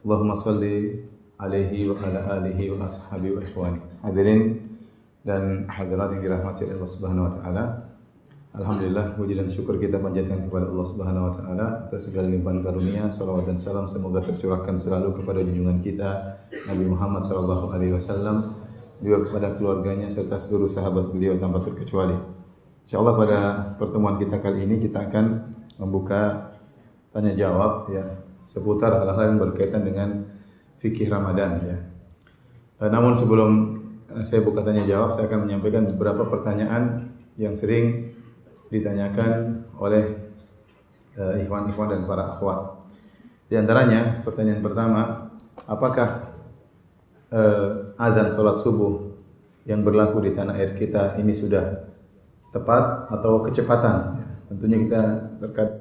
Allahumma salli alaihi wa ala alihi wa ashabihi wa ikhwani. Hadirin dan hadirat yang dirahmati Allah Subhanahu wa taala. Alhamdulillah, puji dan syukur kita panjatkan kepada Allah Subhanahu wa taala atas segala limpahan karunia. Salawat dan salam semoga tercurahkan selalu kepada junjungan kita Nabi Muhammad sallallahu alaihi wasallam, juga kepada keluarganya serta seluruh sahabat beliau tanpa terkecuali. Insyaallah pada pertemuan kita kali ini kita akan membuka tanya jawab ya seputar hal-hal yang berkaitan dengan fikih Ramadan ya. Namun sebelum saya buka tanya jawab, saya akan menyampaikan beberapa pertanyaan yang sering ditanyakan oleh ikhwan-ikhwan dan para akhwat. Di antaranya pertanyaan pertama, apakah azan salat subuh yang berlaku di tanah air kita ini sudah tepat atau kecepatan? Ya, tentunya kita terkadang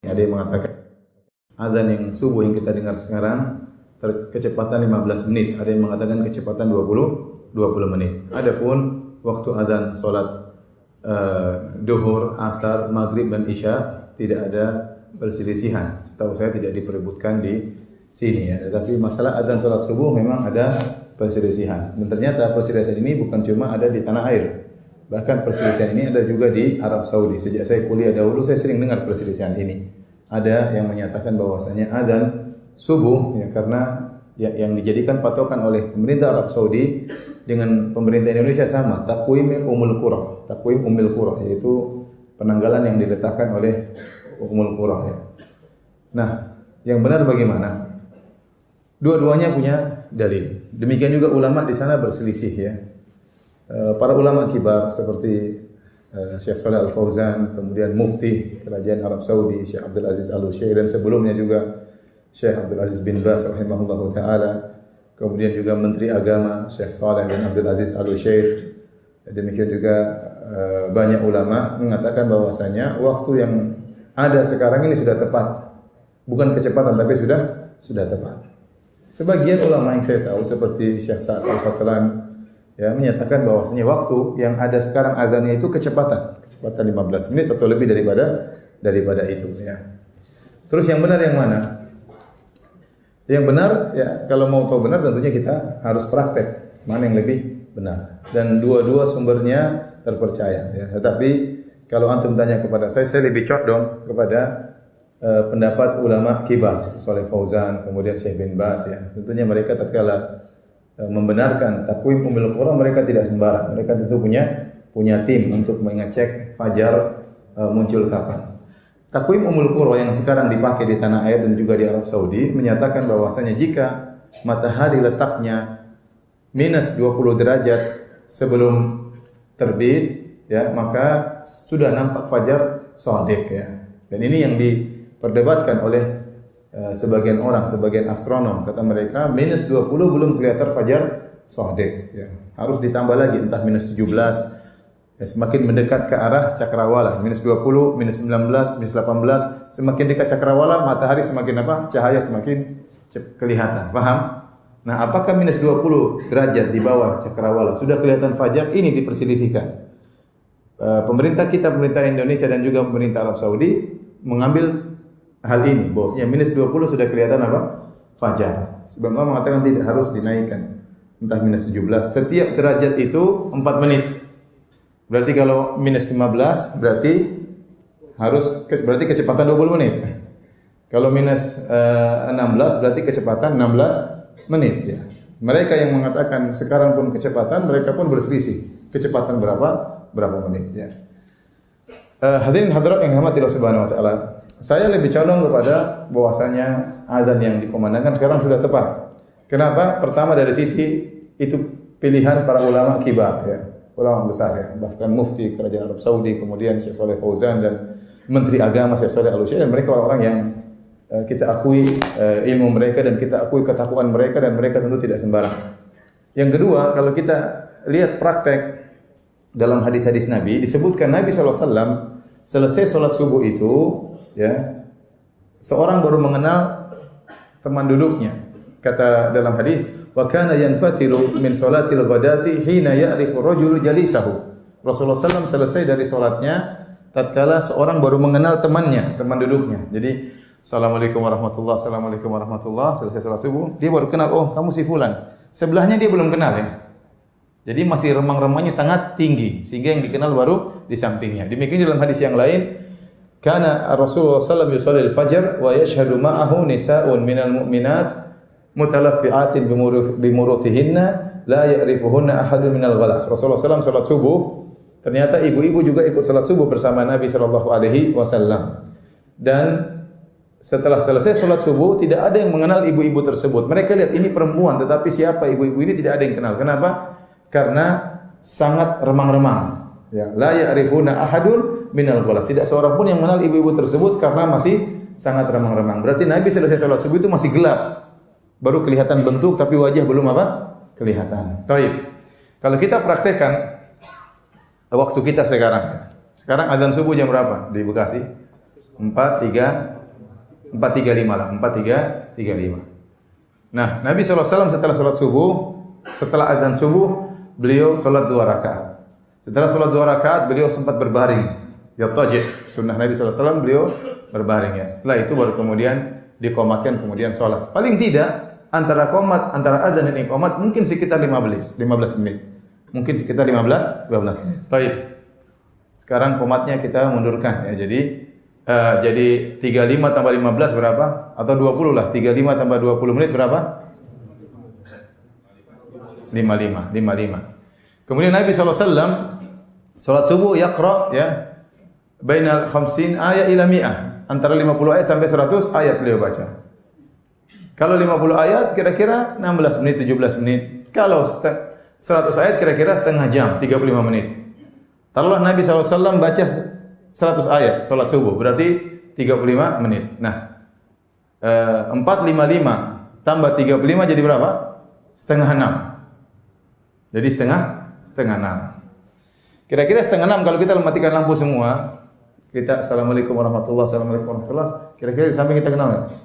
ada yang mengatakan azan yang subuh yang kita dengar sekarang kecepatan 15 menit, ada yang mengatakan kecepatan 20 menit. Adapun waktu azan salat duhur, asar, maghrib dan isya tidak ada perselisihan. Setahu saya tidak diperebutkan di sini ya. Tetapi masalah azan salat subuh memang ada perselisihan. Dan ternyata perselisihan ini bukan cuma ada di tanah air. Bahkan perselisihan ini ada juga di Arab Saudi. Sejak saya kuliah dahulu saya sering dengar perselisihan ini. Ada yang menyatakan bahwasanya azan subuh ya karena yang dijadikan patokan oleh pemerintah Arab Saudi dengan pemerintah Indonesia sama, takwim Ummul Qura, yaitu penanggalan yang diletakkan oleh Ummul Qura ya. Nah, yang benar bagaimana? Dua-duanya punya dalil. Demikian juga ulama di sana berselisih ya. Para ulama kibar seperti Syekh Shalih Al Fauzan, kemudian Mufti Kerajaan Arab Saudi Syekh Abdul Aziz Al Utsaimin, dan sebelumnya juga Syekh Abdul Aziz bin Baz rahimahullahu taala, kemudian juga Menteri Agama Syekh Shalih bin Abdul Aziz Al Utsaimin. Demikian juga banyak ulama mengatakan bahwasanya waktu yang ada sekarang ini sudah tepat. Bukan kecepatan tapi sudah tepat. Sebagian ulama yang saya tahu seperti Syekh Sa'ad Al-Fathlan ya menyatakan bahwasanya waktu yang ada sekarang azannya itu kecepatan 15 menit atau lebih daripada itu ya. Terus yang benar yang mana? Yang benar ya, kalau mau tahu benar tentunya kita harus praktek mana yang lebih benar, dan dua-dua sumbernya terpercaya ya. Tetapi kalau antum tanya kepada saya lebih condong kepada pendapat ulama kibar Shalih Fauzan, kemudian Syekh bin Baz ya. Tentunya mereka tatkala membenarkan takwim Ummul Qura, mereka tidak sembarang. Mereka tentu punya tim untuk mengecek fajar muncul kapan. Takwim Ummul Qura yang sekarang dipakai di tanah air dan juga di Arab Saudi menyatakan bahwasanya jika matahari letaknya minus 20 derajat sebelum terbit ya, maka sudah nampak fajar shadiq ya. Dan ini yang diperdebatkan oleh sebagian orang, sebagian astronom. Kata mereka minus 20 belum kelihatan fajar shadiq ya. Harus ditambah lagi entah minus 17 ya, semakin mendekat ke arah cakrawala, minus 20, minus 19, minus 18, semakin dekat cakrawala, matahari semakin apa? Cahaya semakin kelihatan. Paham? Nah, apakah minus 20 derajat di bawah cakrawala sudah kelihatan fajar? Ini diperselisihkan. Pemerintah Indonesia dan juga pemerintah Arab Saudi mengambil hal ini, bahwasanya minus 20 sudah kelihatan apa? Fajar. Sebab Allah mengatakan tidak harus dinaikkan. Entah minus 17, setiap derajat itu 4 menit. Berarti kalau minus 15 berarti kecepatan 20 menit. Kalau minus 16 berarti kecepatan 16 menit ya. Mereka yang mengatakan sekarang pun kecepatan, mereka pun berselisih. Kecepatan berapa menit ya. Hadirin hadirat yang dirahmati Allah Subhanahu wa taala. Saya lebih condong kepada bahwasanya azan yang dikumandangkan sekarang sudah tepat. Kenapa? Pertama dari sisi itu pilihan para ulama kibar ya. Ulama besar ya, bahkan mufti kerajaan Arab Saudi, kemudian Syekh Shalih Fauzan dan Menteri Agama Syekh Shalih Al Utsaimin, dan mereka orang-orang yang kita akui ilmu mereka dan kita akui ketakwaan mereka, dan mereka tentu tidak sembarang. Yang kedua, kalau kita lihat praktek dalam hadis-hadis Nabi, disebutkan Nabi SAW selesai sholat subuh itu ya, seorang baru mengenal teman duduknya. Kata dalam hadis, wa kana yanfatilu min salatil ghadati hina ya'rifu rajulu jalisahu. Rasulullah SAW selesai dari salatnya tatkala seorang baru mengenal temannya, teman duduknya. Jadi Assalamualaikum warahmatullah, assalamualaikum warahmatullah. Selesai salat subuh, dia baru kenal, oh kamu si fulan. Sebelahnya dia belum kenal ya. Jadi masih remang-remangnya sangat tinggi sehingga yang dikenal baru di sampingnya. Demikian dalam hadis yang lain, kana Rasulullah sallallahu alaihi wasallam yusalli al-fajr wa yashhadu ma'ahu nisa'un minal mu'minat mutalaffi'atin bimurutihinna la ya'rifuhunna ahadun minal ghalas. Rasulullah sallallahu salat subuh, ternyata ibu-ibu juga ikut salat subuh bersama Nabi sallallahu alaihi wasallam. Dan setelah selesai salat subuh tidak ada yang mengenal ibu-ibu tersebut. Mereka lihat ini perempuan, tetapi siapa ibu-ibu ini tidak ada yang kenal. Kenapa? Karena sangat remang-remang. Ya, la ya'rifuna ahadun minal ghalas. Tidak seorang pun yang mengenal ibu-ibu tersebut karena masih sangat remang-remang. Berarti Nabi selesai salat subuh itu masih gelap. Baru kelihatan bentuk tapi wajah belum apa? Kelihatan. Baik. Kalau kita praktekkan waktu kita sekarang. Sekarang azan subuh jam berapa di Bekasi? 4.35 lah, 4.35. Nah, Nabi SAW setelah salat subuh, setelah azan subuh, beliau salat 2 rakaat. Setelah salat 2 rakaat, beliau sempat berbaring. Yatajih, sunnah Nabi SAW, beliau berbaring ya. Setelah itu baru kemudian diqomatkan, kemudian salat. Paling tidak antara qomat, antara azan dan iqamat mungkin sekitar 15 menit. Mungkin sekitar 15 menit. Baik. Sekarang qomatnya kita mundurkan ya. Jadi 35 tambah 15 berapa? Atau 20 lah. 35 tambah 20 menit berapa? 55. Kemudian Nabi SAW salat subuh yaqra ya bainal 50 ayat ila 100. Antara 50 ayat sampai 100 ayat beliau baca. Kalau 50 ayat kira-kira 16 menit, 17 menit. Kalau 100 ayat kira-kira setengah jam, 35 menit. Taruhlah Nabi SAW baca 100 ayat salat subuh, berarti 35 menit. Nah, 455 tambah 35 jadi berapa? Setengah 6. Jadi setengah 6. Kira-kira setengah 6 kalau kita matikan lampu semua, kita assalamualaikum warahmatullahi wabarakatuh. Kira-kira di samping kita kenal enggak?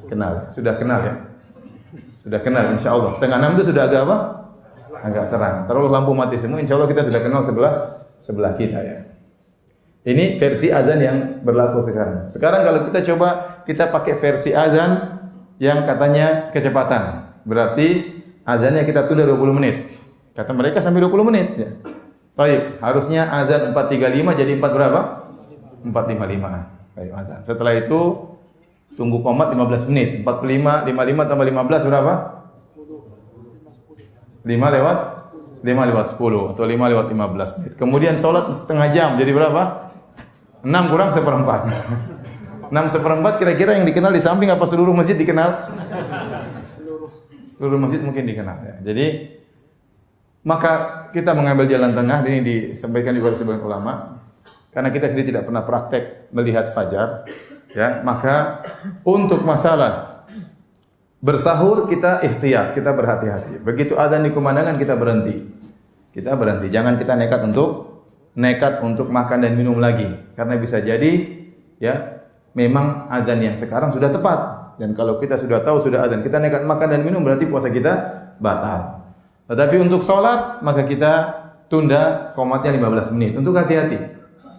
Kenal. Sudah kenal ya? Sudah kenal insyaallah. Setengah 6 itu sudah agak apa? Agak terang. Taruhlah lampu mati semua, insyaallah kita sudah kenal sebelah kita ya. Ini versi azan yang berlaku sekarang. Sekarang kalau kita coba kita pakai versi azan yang katanya kecepatan. Berarti azannya kita tunda 20 menit. Kata mereka sampai 20 menit ya. Baik, harusnya azan 4.35 jadi 4 berapa? 4.55. Baik, azan. Setelah itu tunggu qomat 15 menit. 45 tambah 15 berapa? 5 lewat 10 atau 5 lewat 15 menit. Kemudian salat setengah jam jadi berapa? 6 kurang seperempat. 6 seperempat kira-kira yang dikenal di samping apa seluruh masjid dikenal? Seluruh masjid mungkin dikenal ya. Jadi maka kita mengambil jalan tengah, ini disampaikan oleh sebagian ulama. Karena kita sendiri tidak pernah praktek melihat fajar, ya, maka untuk masalah bersahur kita ihtiyat, kita berhati-hati. Begitu azan dikumandangkan kita berhenti. Kita berhenti, jangan kita nekat untuk makan dan minum lagi. Karena bisa jadi ya memang azan yang sekarang sudah tepat. Dan kalau kita sudah tahu sudah azan, kita nekat makan dan minum berarti puasa kita batal. Tetapi untuk sholat maka kita tunda qomatnya 15 menit. Untuk hati-hati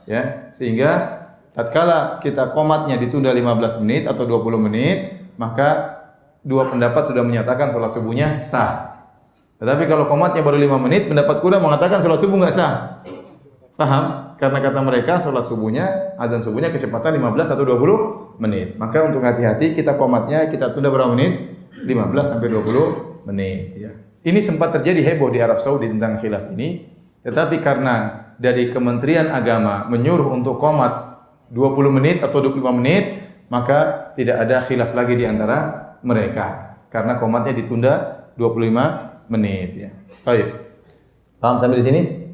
ya, sehingga tatkala kita qomatnya ditunda 15 menit atau 20 menit, maka dua pendapat sudah menyatakan sholat subuhnya sah. Tetapi kalau qomatnya baru 5 menit, pendapat kuda mengatakan sholat subuh enggak sah. Paham? Karena kata mereka sholat subuhnya, azan subuhnya kecepatan 15 atau 20 menit. Maka untuk hati-hati kita qomatnya kita tunda berapa menit? 15 sampai 20 menit ya. Ini sempat terjadi heboh di Arab Saudi tentang khilaf ini. Tetapi karena dari Kementerian Agama menyuruh untuk qomat 20 menit atau 25 menit, maka tidak ada khilaf lagi di antara mereka. Karena qomatnya ditunda 25 menit ya. Baik. Paham sampai di sini?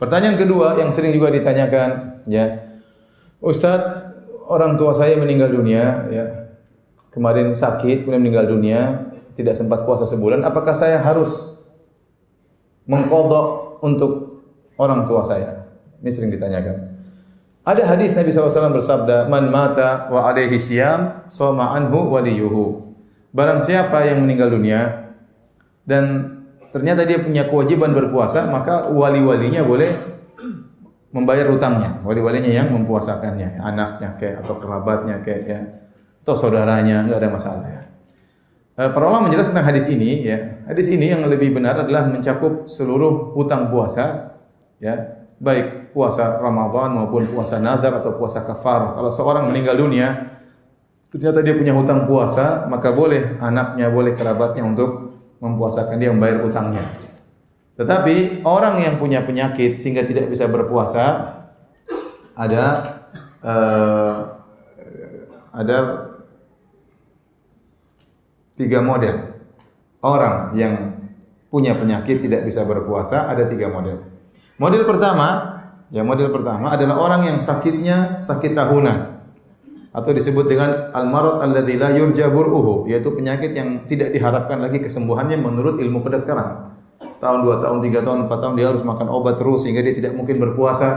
Pertanyaan kedua yang sering juga ditanyakan, ya, Ustadz, orang tua saya meninggal dunia, ya, kemarin sakit, kemudian meninggal dunia, tidak sempat puasa sebulan, apakah saya harus mengqadha untuk orang tua saya? Ini sering ditanyakan. Ada hadis Nabi SAW bersabda, Man mata wa alaihi siyam, soma anhu waliyuhu. Barang siapa yang meninggal dunia, dan ternyata dia punya kewajiban berpuasa, maka wali-walinya boleh membayar hutangnya, wali-walinya yang mempuasakannya, anaknya kayak atau kerabatnya kayak ya, atau saudaranya, enggak ada masalah ya. Para ulama menjelaskan tentang hadis ini ya. Hadis ini yang lebih benar adalah mencakup seluruh hutang puasa ya, baik puasa Ramadan maupun puasa nazar atau puasa kafarah. Kalau seorang meninggal dunia ternyata dia punya hutang puasa, maka boleh anaknya, boleh kerabatnya untuk mempuasakan dia, membayar hutangnya. Tetapi orang yang punya penyakit sehingga tidak bisa berpuasa, ada 3 model. Orang yang punya penyakit tidak bisa berpuasa ada 3 model. Model pertama adalah orang yang sakitnya sakit tahunan atau disebut dengan al-marad alladzi la yurja bur'uhu, yaitu penyakit yang tidak diharapkan lagi kesembuhannya menurut ilmu kedokteran. Setahun, 2 tahun, 3 tahun, 4 tahun dia harus makan obat terus sehingga dia tidak mungkin berpuasa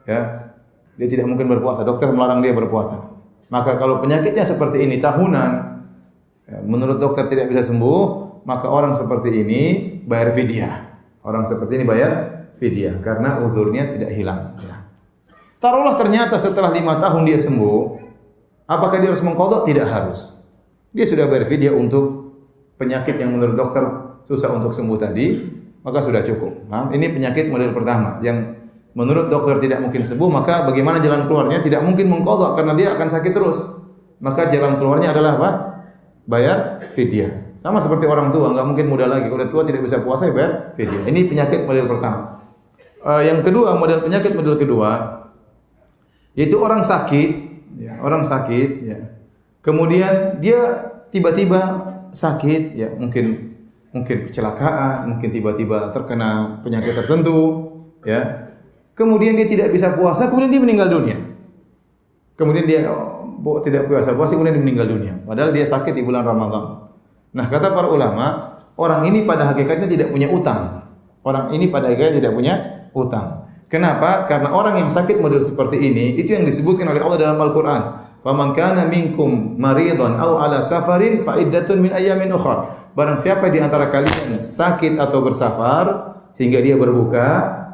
ya. Dia tidak mungkin berpuasa, dokter melarang dia berpuasa. Maka kalau penyakitnya seperti ini tahunan ya, menurut dokter tidak bisa sembuh, maka orang seperti ini bayar fidyah. Orang seperti ini bayar fidyah karena uzurnya tidak hilang ya. Taruhlah ternyata setelah 5 tahun dia sembuh, apakah dia harus mengqadha? Tidak harus. Dia sudah bayar fidyah untuk penyakit yang menurut dokter susah untuk sembuh tadi, maka sudah cukup. Nah, ini penyakit model pertama yang menurut dokter tidak mungkin sembuh, maka bagaimana jalan keluarnya? Tidak mungkin mengqadha karena dia akan sakit terus. Maka jalan keluarnya adalah apa? Bayar fidyah. Sama seperti orang tua, enggak mungkin muda lagi. Udah tua tidak bisa puasa, bayar fidyah. Ini penyakit model pertama. Yang kedua, penyakit model kedua yaitu orang sakit, ya, orang sakit ya. Kemudian dia tiba-tiba sakit ya, mungkin kecelakaan, mungkin tiba-tiba terkena penyakit tertentu ya. Kemudian dia tidak bisa puasa, kemudian dia meninggal dunia. Kemudian dia tidak puasa, kemudian dia meninggal dunia. Padahal dia sakit di bulan Ramadan. Nah, kata para ulama, orang ini pada hakikatnya tidak punya utang. Orang ini pada hakikatnya tidak punya utang. Kenapa? Karena orang yang sakit model seperti ini, itu yang disebutkan oleh Allah dalam Al-Quran. Faman kana minkum maridhan aw ala safarin fa iddatun min ayyamin ukhra. Barang siapa di antara kalian sakit atau bersafar sehingga dia berbuka,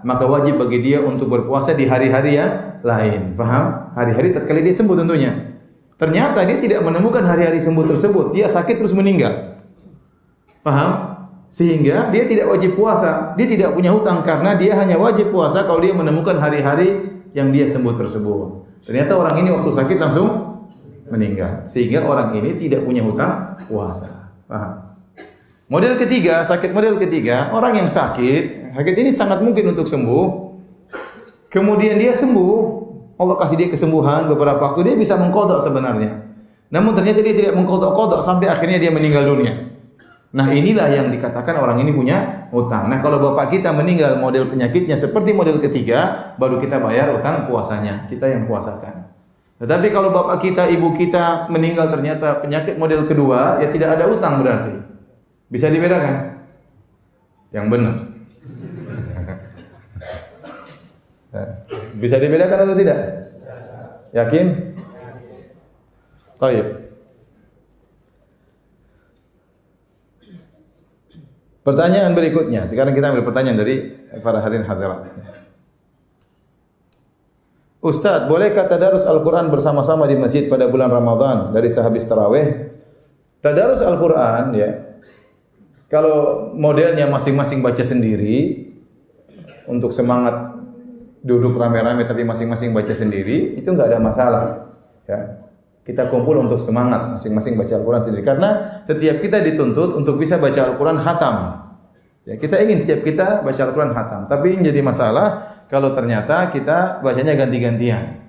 maka wajib bagi dia untuk berpuasa di hari-hari yang lain. Faham? Hari-hari tatkala dia sembuh tentunya. Ternyata dia tidak menemukan hari-hari sembuh tersebut. Dia sakit terus meninggal. Faham? Sehingga dia tidak wajib puasa. Dia tidak punya hutang karena dia hanya wajib puasa kalau dia menemukan hari-hari yang dia sembuh tersebut. Ternyata orang ini waktu sakit langsung meninggal. Sehingga orang ini tidak punya hutang puasa. Paham? Model ketiga, sakit model ketiga, orang yang sakit ini sangat mungkin untuk sembuh. Kemudian dia sembuh, Allah kasih dia kesembuhan beberapa waktu, dia bisa mengqadha sebenarnya. Namun ternyata dia tidak mengqadha sampai akhirnya dia meninggal dunia. Nah, inilah yang dikatakan orang ini punya hutang. Nah, kalau bapak kita meninggal model penyakitnya seperti model ketiga, baru kita bayar hutang puasanya, kita yang puasakan. Tetapi kalau bapak kita, ibu kita meninggal ternyata penyakit model kedua, ya tidak ada hutang berarti. Bisa dibedakan? Yang benar. Bisa dibedakan atau tidak? Yakin? Baik. Pertanyaan berikutnya. Sekarang kita ambil pertanyaan dari para hadirin hadirat. Ustaz, bolehkah tadarus Al-Quran bersama-sama di masjid pada bulan Ramadan dari sehabis tarawih? Tadarus Al-Quran ya, kalau modelnya masing-masing baca sendiri, untuk semangat duduk rame-rame tapi masing-masing baca sendiri, itu enggak ada masalah. Ya. Kita kumpul untuk semangat masing-masing baca Al-Quran sendiri. Karena setiap kita dituntut untuk bisa baca Al-Quran khatam. Ya, kita ingin setiap kita baca Al-Quran khatam. Tapi yang jadi masalah kalau ternyata kita bacanya ganti-gantian.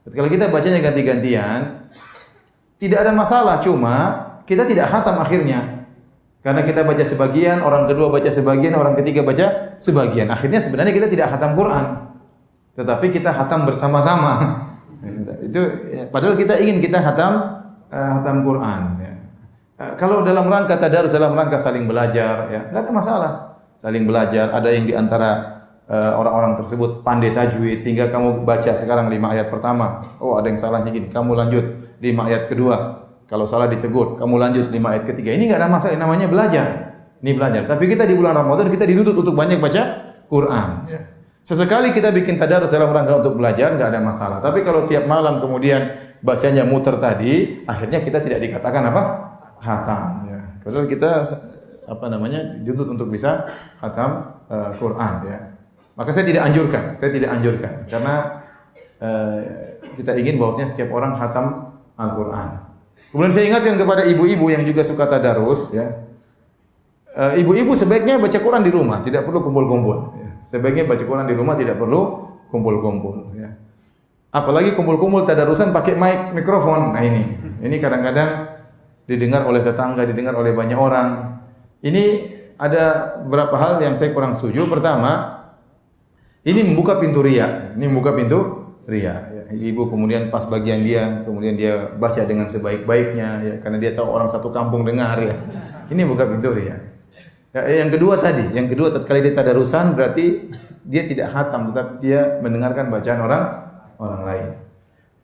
Kalau kita bacanya ganti-gantian, tidak ada masalah. Cuma kita tidak khatam akhirnya. Karena kita baca sebagian, orang kedua baca sebagian, orang ketiga baca sebagian. Akhirnya sebenarnya kita tidak khatam Quran. Tetapi kita khatam bersama-sama. Itu ya, padahal kita ingin kita khatam Quran ya. Kalau dalam rangka tadarus, dalam rangka saling belajar ya, enggak ada masalah. Saling belajar, ada yang di antara orang-orang tersebut pandai tajwid sehingga kamu baca sekarang 5 ayat pertama, oh ada yang salahnya gini, kamu lanjut 5 ayat kedua. Kalau salah ditegur, kamu lanjut 5 ayat ketiga. Ini enggak ada masalah, namanya belajar. Ini belajar. Tapi kita di bulan Ramadan kita dituntut untuk banyak baca Quran ya. Sesekali kita bikin tadarus dalam rangka untuk belajar, nggak ada masalah. Tapi kalau tiap malam kemudian bacanya muter tadi, akhirnya kita tidak dikatakan apa? Khatam. Ya. Padahal kita dituntut untuk bisa khatam Quran. Ya. Maka saya tidak anjurkan, karena kita ingin bahwasanya setiap orang khatam Al-Quran. Kemudian saya ingatkan kepada ibu-ibu yang juga suka tadarus, ya. Ibu-ibu sebaiknya baca Quran di rumah, tidak perlu kumpul-kumpul. Ya. Sebaiknya baca Quran di rumah, tidak perlu kumpul-kumpul. Ya. Apalagi kumpul-kumpul tadarusan pakai mikrofon. Nah ini kadang-kadang didengar oleh tetangga, didengar oleh banyak orang. Ini ada beberapa hal yang saya kurang setuju. Pertama, ini membuka pintu riya. Ya. Ibu kemudian pas bagian dia, kemudian dia baca dengan sebaik-baiknya, ya, karena dia tahu orang satu kampung dengar, ya. Ini buka pintu riya. Ya, yang kedua tatkala dia tadarusan berarti dia tidak khatam, tetapi dia mendengarkan bacaan orang lain.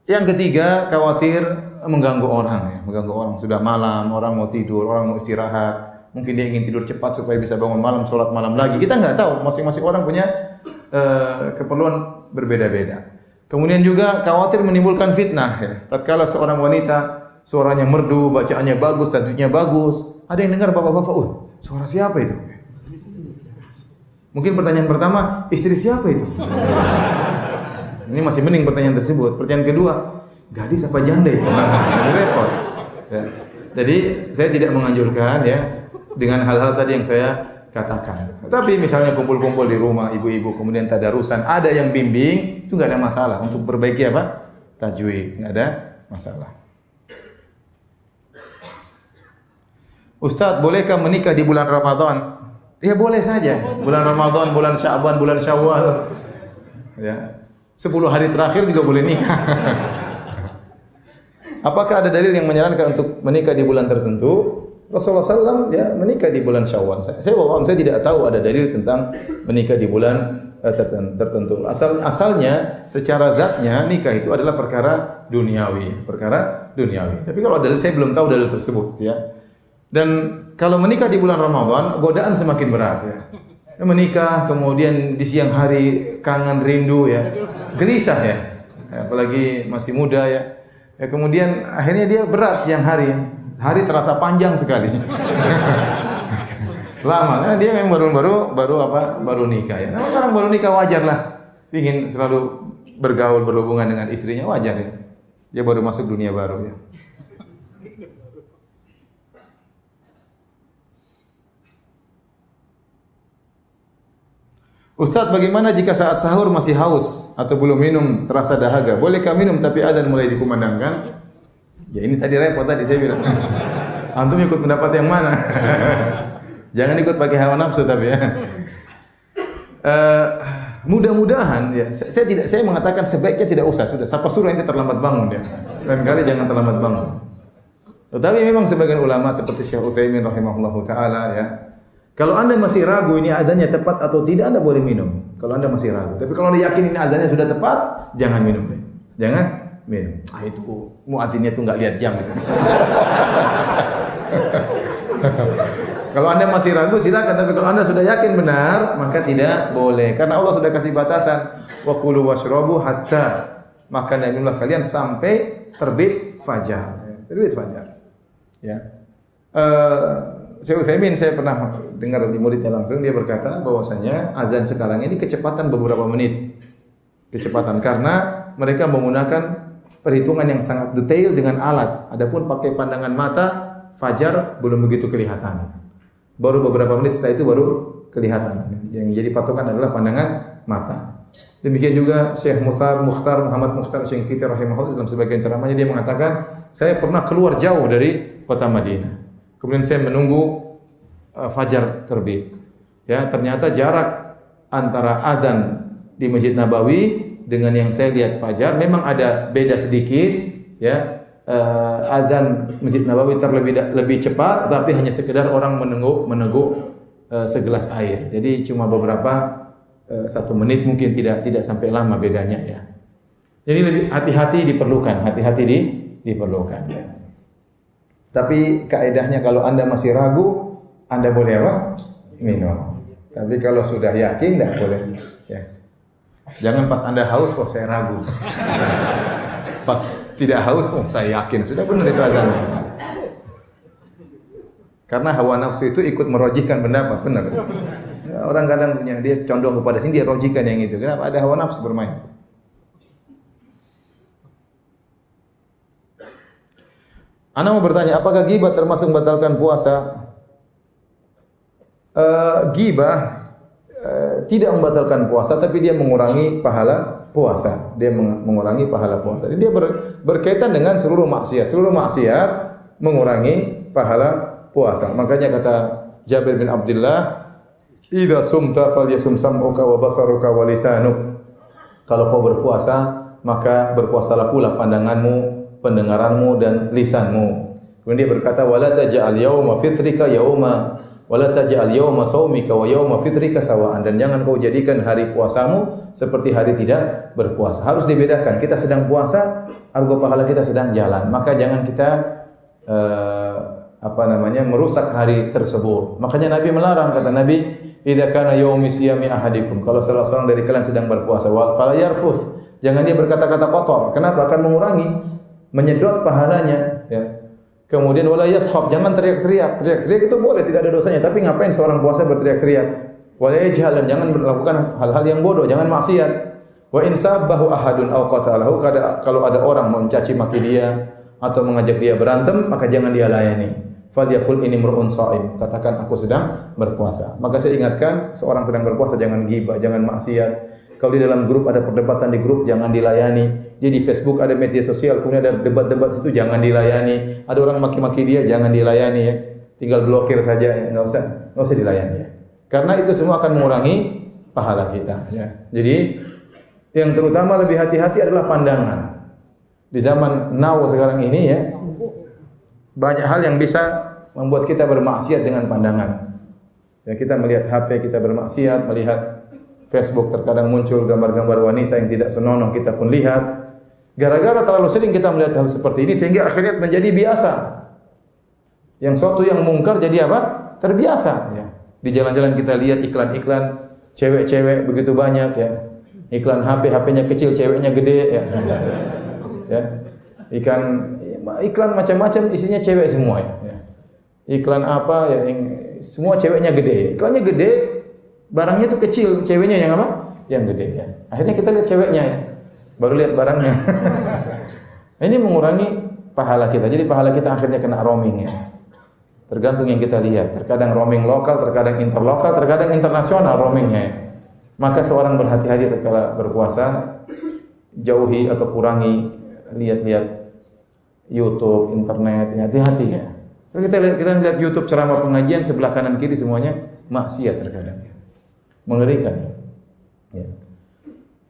Yang ketiga, khawatir mengganggu orang, ya. Mengganggu orang, sudah malam, orang mau tidur, orang mau istirahat. Mungkin dia ingin tidur cepat supaya bisa bangun malam, sholat malam lagi. Kita nggak tahu, masing-masing orang punya keperluan berbeda-beda. Kemudian juga khawatir menimbulkan fitnah, ya. Tatkala seorang wanita suaranya merdu, bacaannya bagus, tajwidnya bagus, ada yang dengar bapak-bapak, suara siapa itu? Mungkin pertanyaan pertama, istri siapa itu? Ini masih mending pertanyaan tersebut. Pertanyaan kedua, gadis apa janda itu? Repot. Ya. Jadi saya tidak menganjurkan, ya, dengan hal-hal tadi yang saya katakan. Tapi misalnya kumpul-kumpul di rumah ibu-ibu kemudian tadarusan, ada yang bimbing, itu enggak ada masalah untuk perbaiki apa? Tajwid, enggak ada masalah. Ustaz, bolehkah menikah di bulan Ramadan? Ya boleh saja. Bulan Ramadan, bulan Sya'ban, bulan Syawal. Ya. 10 hari terakhir juga boleh nikah. Apakah ada dalil yang menyarankan untuk menikah di bulan tertentu? Rasulullah SAW ya menikah di bulan Syawal. Saya tidak tahu ada dalil tentang menikah di bulan tertentu. Asalnya secara zatnya nikah itu adalah perkara duniawi. Tapi kalau dalil saya belum tahu dalil tersebut, ya. Dan kalau menikah di bulan Ramadan, godaan semakin berat, ya. Menikah kemudian di siang hari kangen rindu, ya. Gelisah, ya. Apalagi masih muda, ya. Ya kemudian akhirnya dia berat siang hari. Hari terasa panjang sekali. Lama, karena dia memang baru nikah, ya. Nah, orang baru nikah wajar lah. Ingin selalu bergaul, berhubungan dengan istrinya, wajar, ya. Dia baru masuk dunia baru, ya. Ustaz, bagaimana jika saat sahur masih haus atau belum minum, terasa dahaga? Bolehkah minum tapi adzan mulai dikumandangkan? Ya ini tadi repot tadi saya bilang. Antum ikut pendapat yang mana? Jangan ikut pakai hawa nafsu tapi, ya. Mudah-mudahan, ya. Saya mengatakan sebaiknya tidak usah, sudah. Siapa suruh ente terlambat bangun, ya. Lain kali jangan terlambat bangun. Tetapi memang sebagian ulama seperti Syekh Utsaimin rahimahullahu taala, ya. Kalau Anda masih ragu ini adzannya tepat atau tidak, Anda boleh minum. Kalau Anda masih ragu. Tapi kalau Anda yakin ini adzannya sudah tepat, jangan minum. Jangan minum. Itu muadzinnya itu enggak lihat jam itu. Kalau Anda masih ragu silakan, tapi kalau Anda sudah yakin benar, maka tidak boleh. Karena Allah sudah kasih batasan, wa kulu washrabu hatta, makan dan minumlah kalian sampai terbit fajar. Terbit fajar. Ya. Syekh Utsaimin saya pernah dengar di muridnya langsung, dia berkata bahwasanya azan sekarang ini kecepatan beberapa menit. Kecepatan karena mereka menggunakan perhitungan yang sangat detail dengan alat. Adapun pakai pandangan mata, fajar belum begitu kelihatan. Baru beberapa menit setelah itu baru kelihatan. Yang jadi patokan adalah pandangan mata. Demikian juga Syekh Muhammad Mukhtar Syengkiti rahimahullah dalam sebagian ceramahnya dia mengatakan, saya pernah keluar jauh dari kota Madinah. Kemudian saya menunggu fajar terbit. Ya, ternyata jarak antara adzan di Masjid Nabawi dengan yang saya lihat fajar memang ada beda sedikit, ya. Adzan Masjid Nabawi lebih cepat, tapi hanya sekedar orang meneguk segelas air. Jadi cuma beberapa 1 menit mungkin tidak sampai lama bedanya, ya. Jadi lebih hati-hati diperlukan, diperlukan, ya. Tapi kaedahnya kalau Anda masih ragu, Anda boleh apa? Minum. Tapi kalau sudah yakin tidak boleh, ya. Jangan pas Anda haus, oh saya ragu. Pas tidak haus, oh saya yakin. Sudah benar itu azannya. Karena hawa nafsu itu ikut merojihkan pendapat, benar. Ya, orang kadang punya dia condong kepada sini, dia rojihkan yang itu. Kenapa? Ada hawa nafsu bermain. Ana mau bertanya, apakah ghibah termasuk membatalkan puasa? Ghibah tidak membatalkan puasa, tapi dia mengurangi pahala puasa. Dia mengurangi pahala puasa. Jadi dia berkaitan dengan seluruh maksiat. Seluruh maksiat mengurangi pahala puasa. Makanya kata Jabir bin Abdullah, "Idza sumta falyasum sam'uka wa basaruka wa lisanuk." Kalau kau berpuasa, maka berpuasalah pula pandanganmu, pendengaranmu dan lisanmu. Kemudian dia berkata, "Wala taj'al yauma fitrika yauma wala taj'al yauma shaumika wa yauma fitrika sawa'an." Dan jangan kau jadikan hari puasamu seperti hari tidak berpuasa. Harus dibedakan. Kita sedang puasa, argo pahala kita sedang jalan. Maka jangan kita merusak hari tersebut. Makanya Nabi melarang, kata Nabi, "Idza kana yaumi siyami ahadikum." Kalau salah seorang dari kalian sedang berpuasa, fala yarfuth. Jangan dia berkata-kata kotor. Kenapa? Akan mengurangi, menyedot pahalanya, ya. Kemudian wala yashab, jangan teriak-teriak. Teriak-teriak itu boleh, tidak ada dosanya, tapi ngapain seorang puasa berteriak-teriak? Wala yajhal, jangan melakukan hal-hal yang bodoh, jangan maksiat. Wa in sabbahu ahadun aw qatalahu, kalau ada orang mencaci maki dia atau mengajak dia berantem, maka jangan dia layani. Falyaqul inni mar'un shaim, katakan aku sedang berpuasa. Maka saya ingatkan, seorang sedang berpuasa jangan ghibah, jangan maksiat. Kalau di dalam grup ada perdebatan di grup, jangan dilayani. Jadi di Facebook ada media sosial, kemudian ada debat-debat situ, jangan dilayani. Ada orang maki-maki dia, jangan dilayani ya. Tinggal blokir saja, ya. Nggak usah dilayani ya. Karena itu semua akan mengurangi pahala kita. Ya. Jadi yang terutama lebih hati-hati adalah pandangan. Di zaman now sekarang ini ya, banyak hal yang bisa membuat kita bermaksiat dengan pandangan. Ya, kita melihat HP, kita bermaksiat, melihat Facebook terkadang muncul gambar-gambar wanita yang tidak senonoh, kita pun lihat. Gara-gara terlalu sering kita melihat hal seperti ini sehingga akhirnya menjadi biasa. Yang suatu yang mungkar jadi apa? Terbiasa. Ya. Di jalan-jalan kita lihat iklan-iklan cewek-cewek begitu banyak ya. Iklan HP, HP-nya kecil, ceweknya gede ya. Ya. Iklan macam-macam isinya cewek semua ya. Iklan apa ya, yang semua ceweknya gede. Iklannya gede, barangnya itu kecil, ceweknya yang apa? Yang gede ya. Akhirnya kita lihat ceweknya ya. Baru lihat barangnya. Ini mengurangi pahala kita. Jadi pahala kita akhirnya kena roaming ya. Tergantung yang kita lihat. Terkadang roaming lokal, terkadang interlokal, terkadang internasional roamingnya ya. Maka seorang berhati-hati tatkala berpuasa, jauhi atau kurangi lihat-lihat YouTube, internet, hati-hati ya. Kalau kita lihat YouTube ceramah pengajian sebelah kanan kiri semuanya maksiat terkadang. Mengerikan. Ya.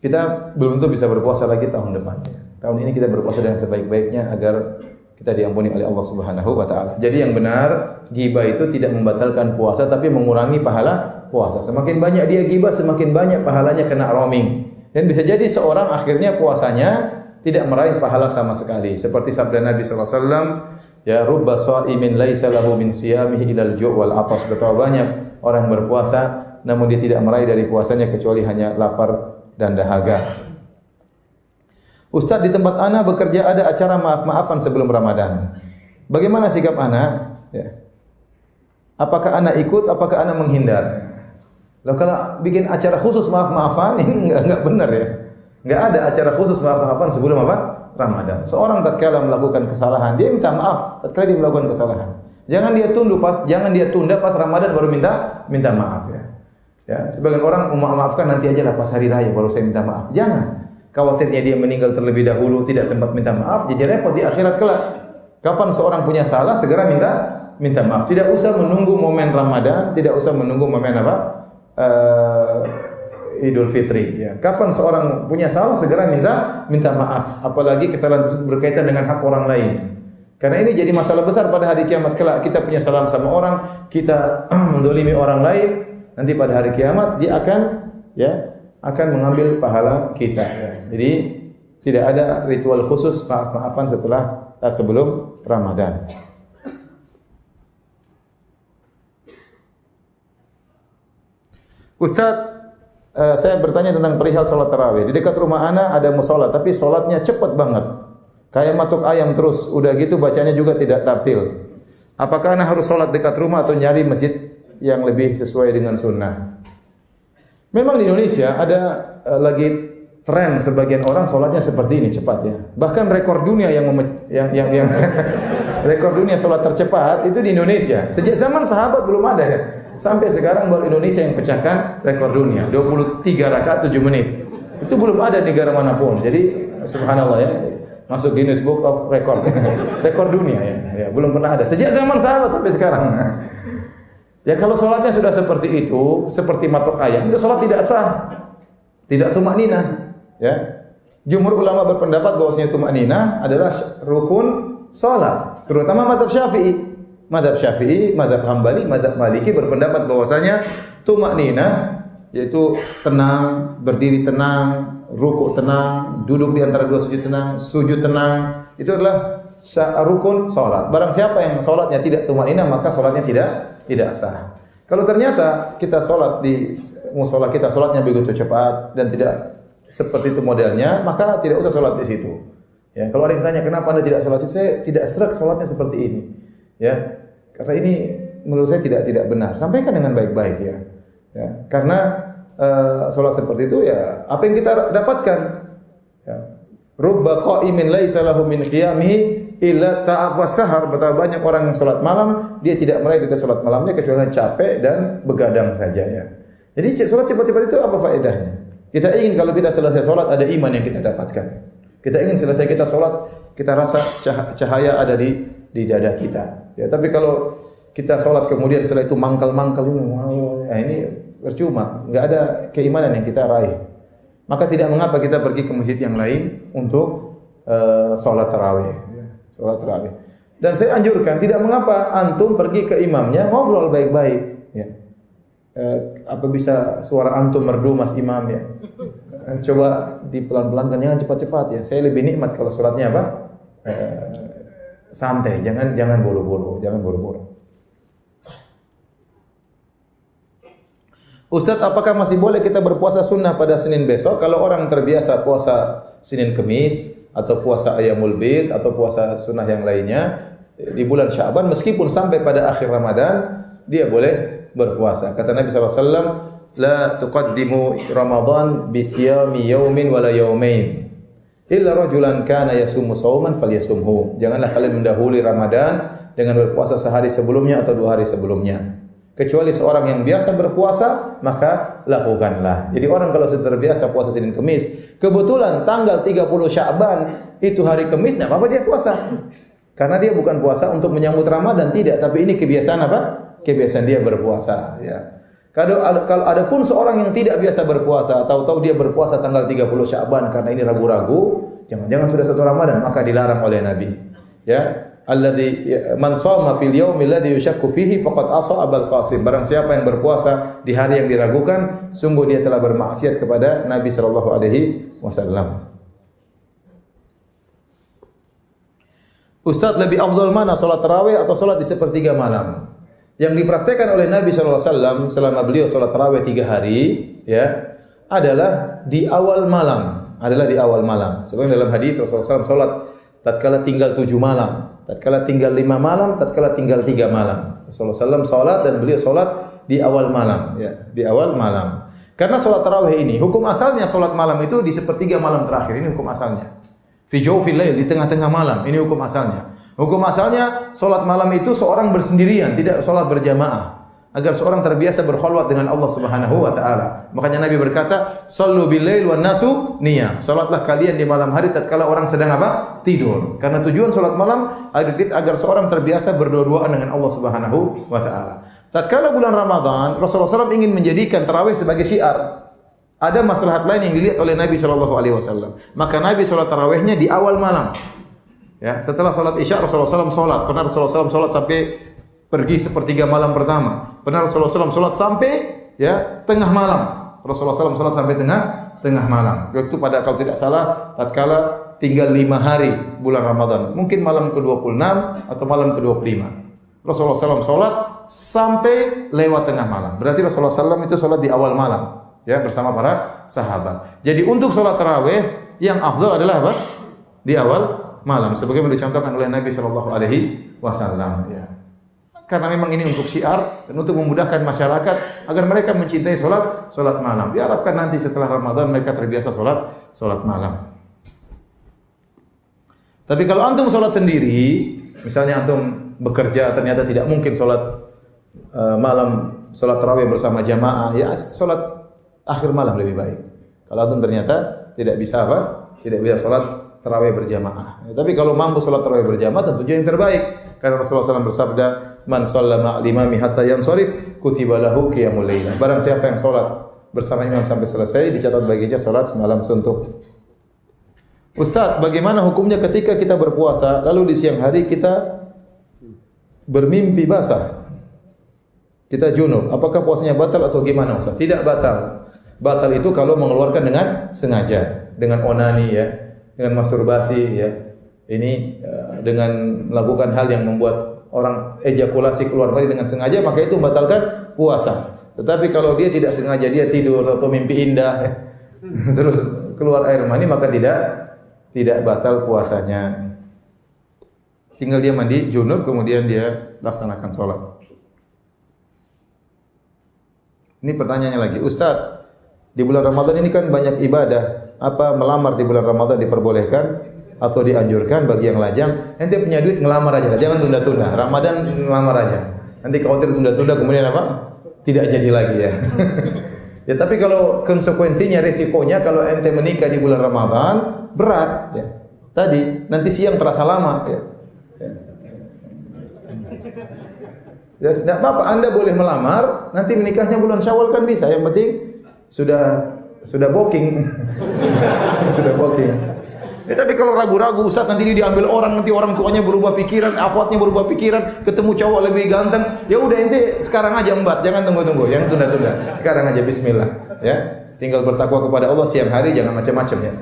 Kita belum tentu bisa berpuasa lagi tahun depan. Tahun ini kita berpuasa dengan sebaik-baiknya agar kita diampuni oleh Allah Subhanahu wa taala. Jadi yang benar, ghibah itu tidak membatalkan puasa tapi mengurangi pahala puasa. Semakin banyak dia ghibah, semakin banyak pahalanya kena roaming. Dan bisa jadi seorang akhirnya puasanya tidak meraih pahala sama sekali. Seperti sabda Nabi sallallahu alaihi wasallam, ya rubba sha'imin laisa lahu min siyamihi ilal ju' wal 'atas. Betapa banyak orang berpuasa namun dia tidak meraih dari puasanya kecuali hanya lapar dan dahaga. Ustaz, di tempat ana bekerja ada acara maaf-maafan sebelum Ramadan. Bagaimana sikap ana? Ya. Apakah ana ikut? Apakah ana menghindar? Loh, kalau bikin acara khusus maaf-maafan ini enggak benar ya. Enggak ada acara khusus maaf-maafan sebelum apa? Ramadan. Seorang tatkala melakukan kesalahan, dia minta maaf tatkala dia melakukan kesalahan. Jangan dia tunda pas Ramadan baru minta maaf ya. Ya, sebagian orang memaafkan nanti aja lah pas hari raya baru saya minta maaf. Jangan. Khawatirnya dia meninggal terlebih dahulu tidak sempat minta maaf, jadi repot di akhirat kelak. Kapan seorang punya salah segera minta maaf. Tidak usah menunggu momen Ramadan, tidak usah menunggu momen apa? Idul Fitri ya. Kapan seorang punya salah segera minta maaf, apalagi kesalahan tersebut berkaitan dengan hak orang lain. Karena ini jadi masalah besar pada hari kiamat kelak. Kita punya salah sama orang, kita mendolimi orang lain. Nanti pada hari kiamat dia akan mengambil pahala kita. Ya. Jadi tidak ada ritual khusus maaf-maafan sebelum Ramadan. Ustaz, saya bertanya tentang perihal salat tarawih. Di dekat rumah ana ada mushola, tapi salatnya cepat banget. Kayak matuk ayam terus. Udah gitu bacanya juga tidak tartil. Apakah ana harus salat dekat rumah atau nyari masjid yang lebih sesuai dengan sunnah? Memang di Indonesia ada lagi tren sebagian orang salatnya seperti ini cepat ya. Bahkan rekor dunia yang rekor dunia salat tercepat itu di Indonesia. Sejak zaman sahabat belum ada ya. Sampai sekarang baru Indonesia yang pecahkan rekor dunia. 23 rakaat 7 menit. Itu belum ada di negara manapun. Jadi subhanallah ya. Masuk Guinness Book of Record. Rekor dunia ya. Ya, belum pernah ada. Sejak zaman sahabat sampai sekarang. Ya kalau salatnya sudah seperti itu, seperti matok ayam, itu salat tidak sah. Tidak tumakninah. Ya. Jumhur ulama berpendapat bahwasanya tumakninah adalah rukun salat, terutama mazhab Syafi'i. Mazhab Syafi'i, mazhab Hambali, mazhab Maliki berpendapat bahwasanya tumakninah yaitu tenang, berdiri tenang, rukuk tenang, duduk di antara dua sujud tenang, itu adalah rukun salat. Barang siapa yang salatnya tidak tumakninah, maka salatnya tidak sah. Kalau ternyata kita salat di mushola kita salatnya begitu cepat dan tidak seperti itu modelnya, maka tidak usah sholat di situ. Ya, kalau ada yang tanya kenapa Anda tidak sholat di situ, saya tidak serak sholatnya seperti ini. Ya, karena ini menurut saya tidak benar. Sampaikan dengan baik-baik ya. Ya, karena sholat seperti itu ya apa yang kita dapatkan. Ya. Rubba qa'imin laisa lahu min qiyamihi illa ta'ab wa sahar. Betapa banyak orang yang sholat malam dia tidak meraih dari sholat malamnya kecuali capek dan begadang saja ya. Jadi sholat cepat-cepat itu apa faedahnya? Kita ingin kalau kita selesai sholat ada iman yang kita dapatkan. Kita ingin selesai kita sholat kita rasa cahaya ada di dada kita. Ya, tapi kalau kita sholat kemudian setelah itu mangkal-mangkal ini percuma, nggak ada keimanan yang kita raih. Maka tidak mengapa kita pergi ke masjid yang lain untuk sholat tarawih. Sholat tarawih. Dan saya anjurkan tidak mengapa antum pergi ke imamnya ngobrol baik-baik. Ya. Apa bisa suara antum merdu mas imam ya? Coba dipelan-pelankan, jangan cepat-cepat ya. Saya lebih nikmat kalau sholatnya apa? Santai, jangan buru-buru, Ustaz, apakah masih boleh kita berpuasa sunnah pada Senin besok? Kalau orang terbiasa puasa Senin Kemis atau puasa Ayyamul Bid atau puasa sunnah yang lainnya di bulan Sya'ban, meskipun sampai pada akhir Ramadan dia boleh berpuasa. Kata Nabi SAW, la tuqaddimu Ramadan bisiyami yaumin wala yaumain illa rajulan kana yasumu sauman falyasumhu. Janganlah kalian mendahului Ramadan dengan berpuasa sehari sebelumnya atau 2 hari sebelumnya. Kecuali seorang yang biasa berpuasa, maka lakukanlah. Jadi orang kalau sudah terbiasa puasa Senin Kemis, kebetulan tanggal 30 Sya'ban itu hari Kemis, enggak apa-apa dia puasa. Karena dia bukan puasa untuk menyambut Ramadan, tidak, tapi ini kebiasaan apa? Kebiasaan dia berpuasa ya. Kalau ada pun seorang yang tidak biasa berpuasa, tahu-tahu dia berpuasa tanggal 30 Sya'ban karena ini ragu-ragu, jangan-jangan sudah 1 Ramadan, maka dilarang oleh Nabi. Ya, alladzi man shoma fil yaumil ladzi yushakku fihi faqad asa Abul Qasim. Barang siapa yang berpuasa di hari yang diragukan, sungguh dia telah bermaksiat kepada Nabi sallallahu alaihi wasallam. Ustaz, lebih afdal mana salat tarawih atau salat di sepertiga malam? Yang dipraktekkan oleh Nabi sallallahu alaihi wasallam selama beliau salat tarawih 3 hari ya adalah di awal malam, Sebagaimana dalam hadis Rasulullah SAW salat tatkala tinggal 7 malam, tatkala tinggal 5 malam, tatkala tinggal 3 malam. Rasulullah SAW salat dan beliau salat di awal malam ya, di awal malam. Karena salat tarawih ini hukum asalnya salat malam itu di sepertiga malam terakhir, ini hukum asalnya. Fi jawfil lail, di tengah-tengah malam, ini hukum asalnya. Hukum asalnya salat malam itu seorang bersendirian, tidak salat berjamaah. Agar seorang terbiasa berkhalwat dengan Allah Subhanahu wa taala. Makanya Nabi berkata, "Shallu bil lail wan nasu niyam." Salatlah kalian di malam hari tatkala orang sedang apa? Tidur. Karena tujuan salat malam agar seorang terbiasa berdua-duaan dengan Allah Subhanahu wa taala. Tatkala bulan Ramadan, Rasulullah SAW ingin menjadikan tarawih sebagai syiar. Ada maslahat lain yang dilihat oleh Nabi sallallahu alaihi wasallam. Maka Nabi salat tarawihnya di awal malam. Ya, setelah salat Isya Rasulullah SAW salat. Pernah Rasulullah SAW salat sampai pergi sepertiga malam pertama. Pernah Rasulullah SAW salat sampai ya tengah malam. Rasulullah SAW salat sampai tengah malam. Waktu pada kalau tidak salah tatkala tinggal 5 hari bulan Ramadan. Mungkin malam ke-26 atau malam ke-25. Rasulullah SAW salat sampai lewat tengah malam. Berarti Rasulullah SAW itu salat di awal malam. ya bersama para sahabat. Jadi untuk salat tarawih yang afdal adalah apa? Di awal malam sebagaimana dicontohkan oleh Nabi sallallahu alaihi wasallam ya. Karena memang ini untuk syiar dan untuk memudahkan masyarakat agar mereka mencintai salat malam. Diharapkan nanti setelah Ramadan mereka terbiasa salat malam. Tapi kalau antum salat sendiri, misalnya antum bekerja ternyata tidak mungkin salat malam, salat tarawih bersama jamaah, ya salat akhir malam lebih baik. Kalau antum ternyata tidak bisa apa? Tidak bisa salat tarawih berjamaah. Tapi kalau mampu salat tarawih berjamaah tentunya yang terbaik. Karena Rasulullah SAW bersabda, "Man shalla ma'al imami hatta yansharif, kutiba lahu qiyamul lail." Barang siapa yang salat bersama imam sampai selesai, dicatat baginya salat semalam suntuk. Ustaz, bagaimana hukumnya ketika kita berpuasa lalu di siang hari kita bermimpi basah? Kita junub, apakah puasanya batal atau gimana Ustaz? Tidak batal. Batal itu kalau mengeluarkan dengan sengaja, dengan onani ya, dengan masturbasi ya. Ini dengan melakukan hal yang membuat orang ejakulasi keluar mani dengan sengaja, maka itu membatalkan puasa. Tetapi kalau dia tidak sengaja, dia tidur atau mimpi indah terus keluar air mani, maka tidak batal puasanya. Tinggal dia mandi junub kemudian dia laksanakan sholat. Ini pertanyaannya lagi, Ustaz, di bulan Ramadan ini kan banyak ibadah. Apa melamar di bulan Ramadan diperbolehkan atau dianjurkan bagi yang lajang? Ente punya duit ngelamar aja, jangan tunda-tunda. Ramadan ngelamar aja. Nanti khawatir tunda-tunda kemudian apa? Tidak jadi lagi ya. Ya tapi kalau konsekuensinya, resikonya kalau ente menikah di bulan Ramadan berat ya. Tadi nanti siang terasa lama ya. Ya tidak apa-apa, Anda boleh melamar, nanti menikahnya bulan Syawal kan bisa. Yang penting sudah booking. Sudah booking. Ya, tapi kalau ragu-ragu, Ustaz nanti dia diambil orang, nanti orang tuanya berubah pikiran, akhwatnya berubah pikiran, ketemu cowok lebih ganteng, ya udah ente sekarang aja embat, jangan tunggu-tunggu, yang tunda-tunda. Sekarang aja bismillah, ya. Tinggal bertakwa kepada Allah siang hari, jangan macam-macam ya.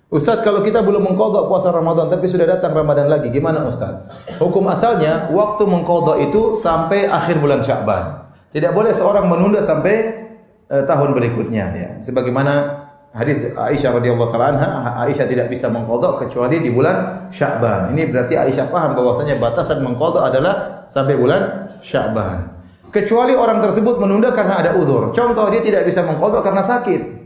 Ustaz, kalau kita belum mengqadha puasa Ramadan tapi sudah datang Ramadan lagi, gimana Ustaz? Hukum asalnya waktu mengqadha itu sampai akhir bulan Sya'ban. Tidak boleh seorang menunda sampai tahun berikutnya ya. Sebagaimana hadis Aisyah radhiyallahu taala anha, Aisyah tidak bisa mengqadha kecuali di bulan Sya'ban. Ini berarti Aisyah paham bahwasanya batasan mengqadha adalah sampai bulan Sya'ban. Kecuali orang tersebut menunda karena ada udzur. Contoh, dia tidak bisa mengqadha karena sakit.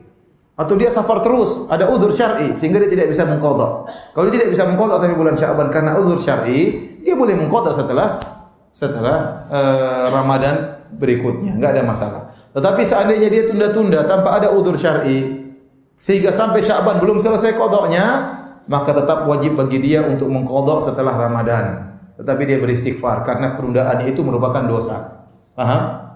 Atau dia safar terus, ada udzur syar'i sehingga dia tidak bisa mengqadha. Kalau dia tidak bisa mengqadha sampai bulan Sya'ban karena udzur syar'i, dia boleh mengqadha setelah Ramadan berikutnya, enggak ada masalah. Tetapi seandainya dia tunda-tunda tanpa ada udzur syar'i sehingga sampai Sya'ban belum selesai qadanya, maka tetap wajib bagi dia untuk mengqadha setelah Ramadan. Tetapi dia beristighfar karena penundaan itu merupakan dosa. Paham?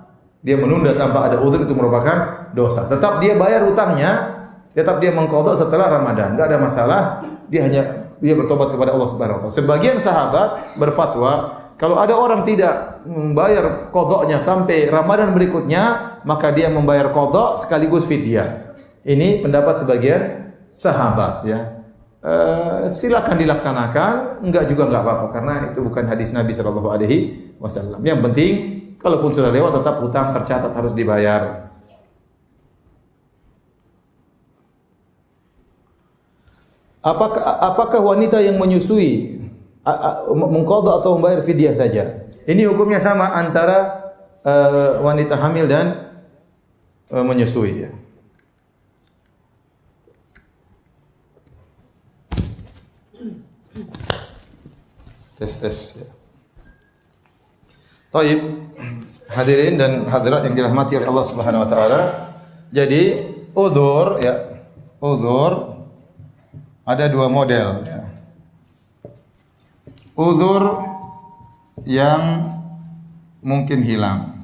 Dia menunda tanpa ada udzur itu merupakan dosa. Tetap dia bayar utangnya, tetap dia mengqadha setelah Ramadan. Enggak ada masalah. Dia bertobat kepada Allah Subhanahu wa taala. Sebagian sahabat berfatwa, kalau ada orang tidak membayar qadhanya sampai Ramadan berikutnya, maka dia membayar qadha sekaligus fidyah. Ini pendapat sebagian sahabat ya. Silakan dilaksanakan, enggak juga enggak apa-apa karena itu bukan hadis Nabi sallallahu alaihi wasallam. Yang penting kalaupun sudah lewat tetap hutang tercatat harus dibayar. Apakah wanita yang menyusui mengqadha atau membayar fidyah saja? Ini hukumnya sama antara wanita hamil dan menyusui ya. Tes. Baik, hadirin dan hadirat yang dirahmati oleh Allah Subhanahu wa taala. Jadi, udzur ya. Udzur ada dua model ya. Udzur yang mungkin hilang.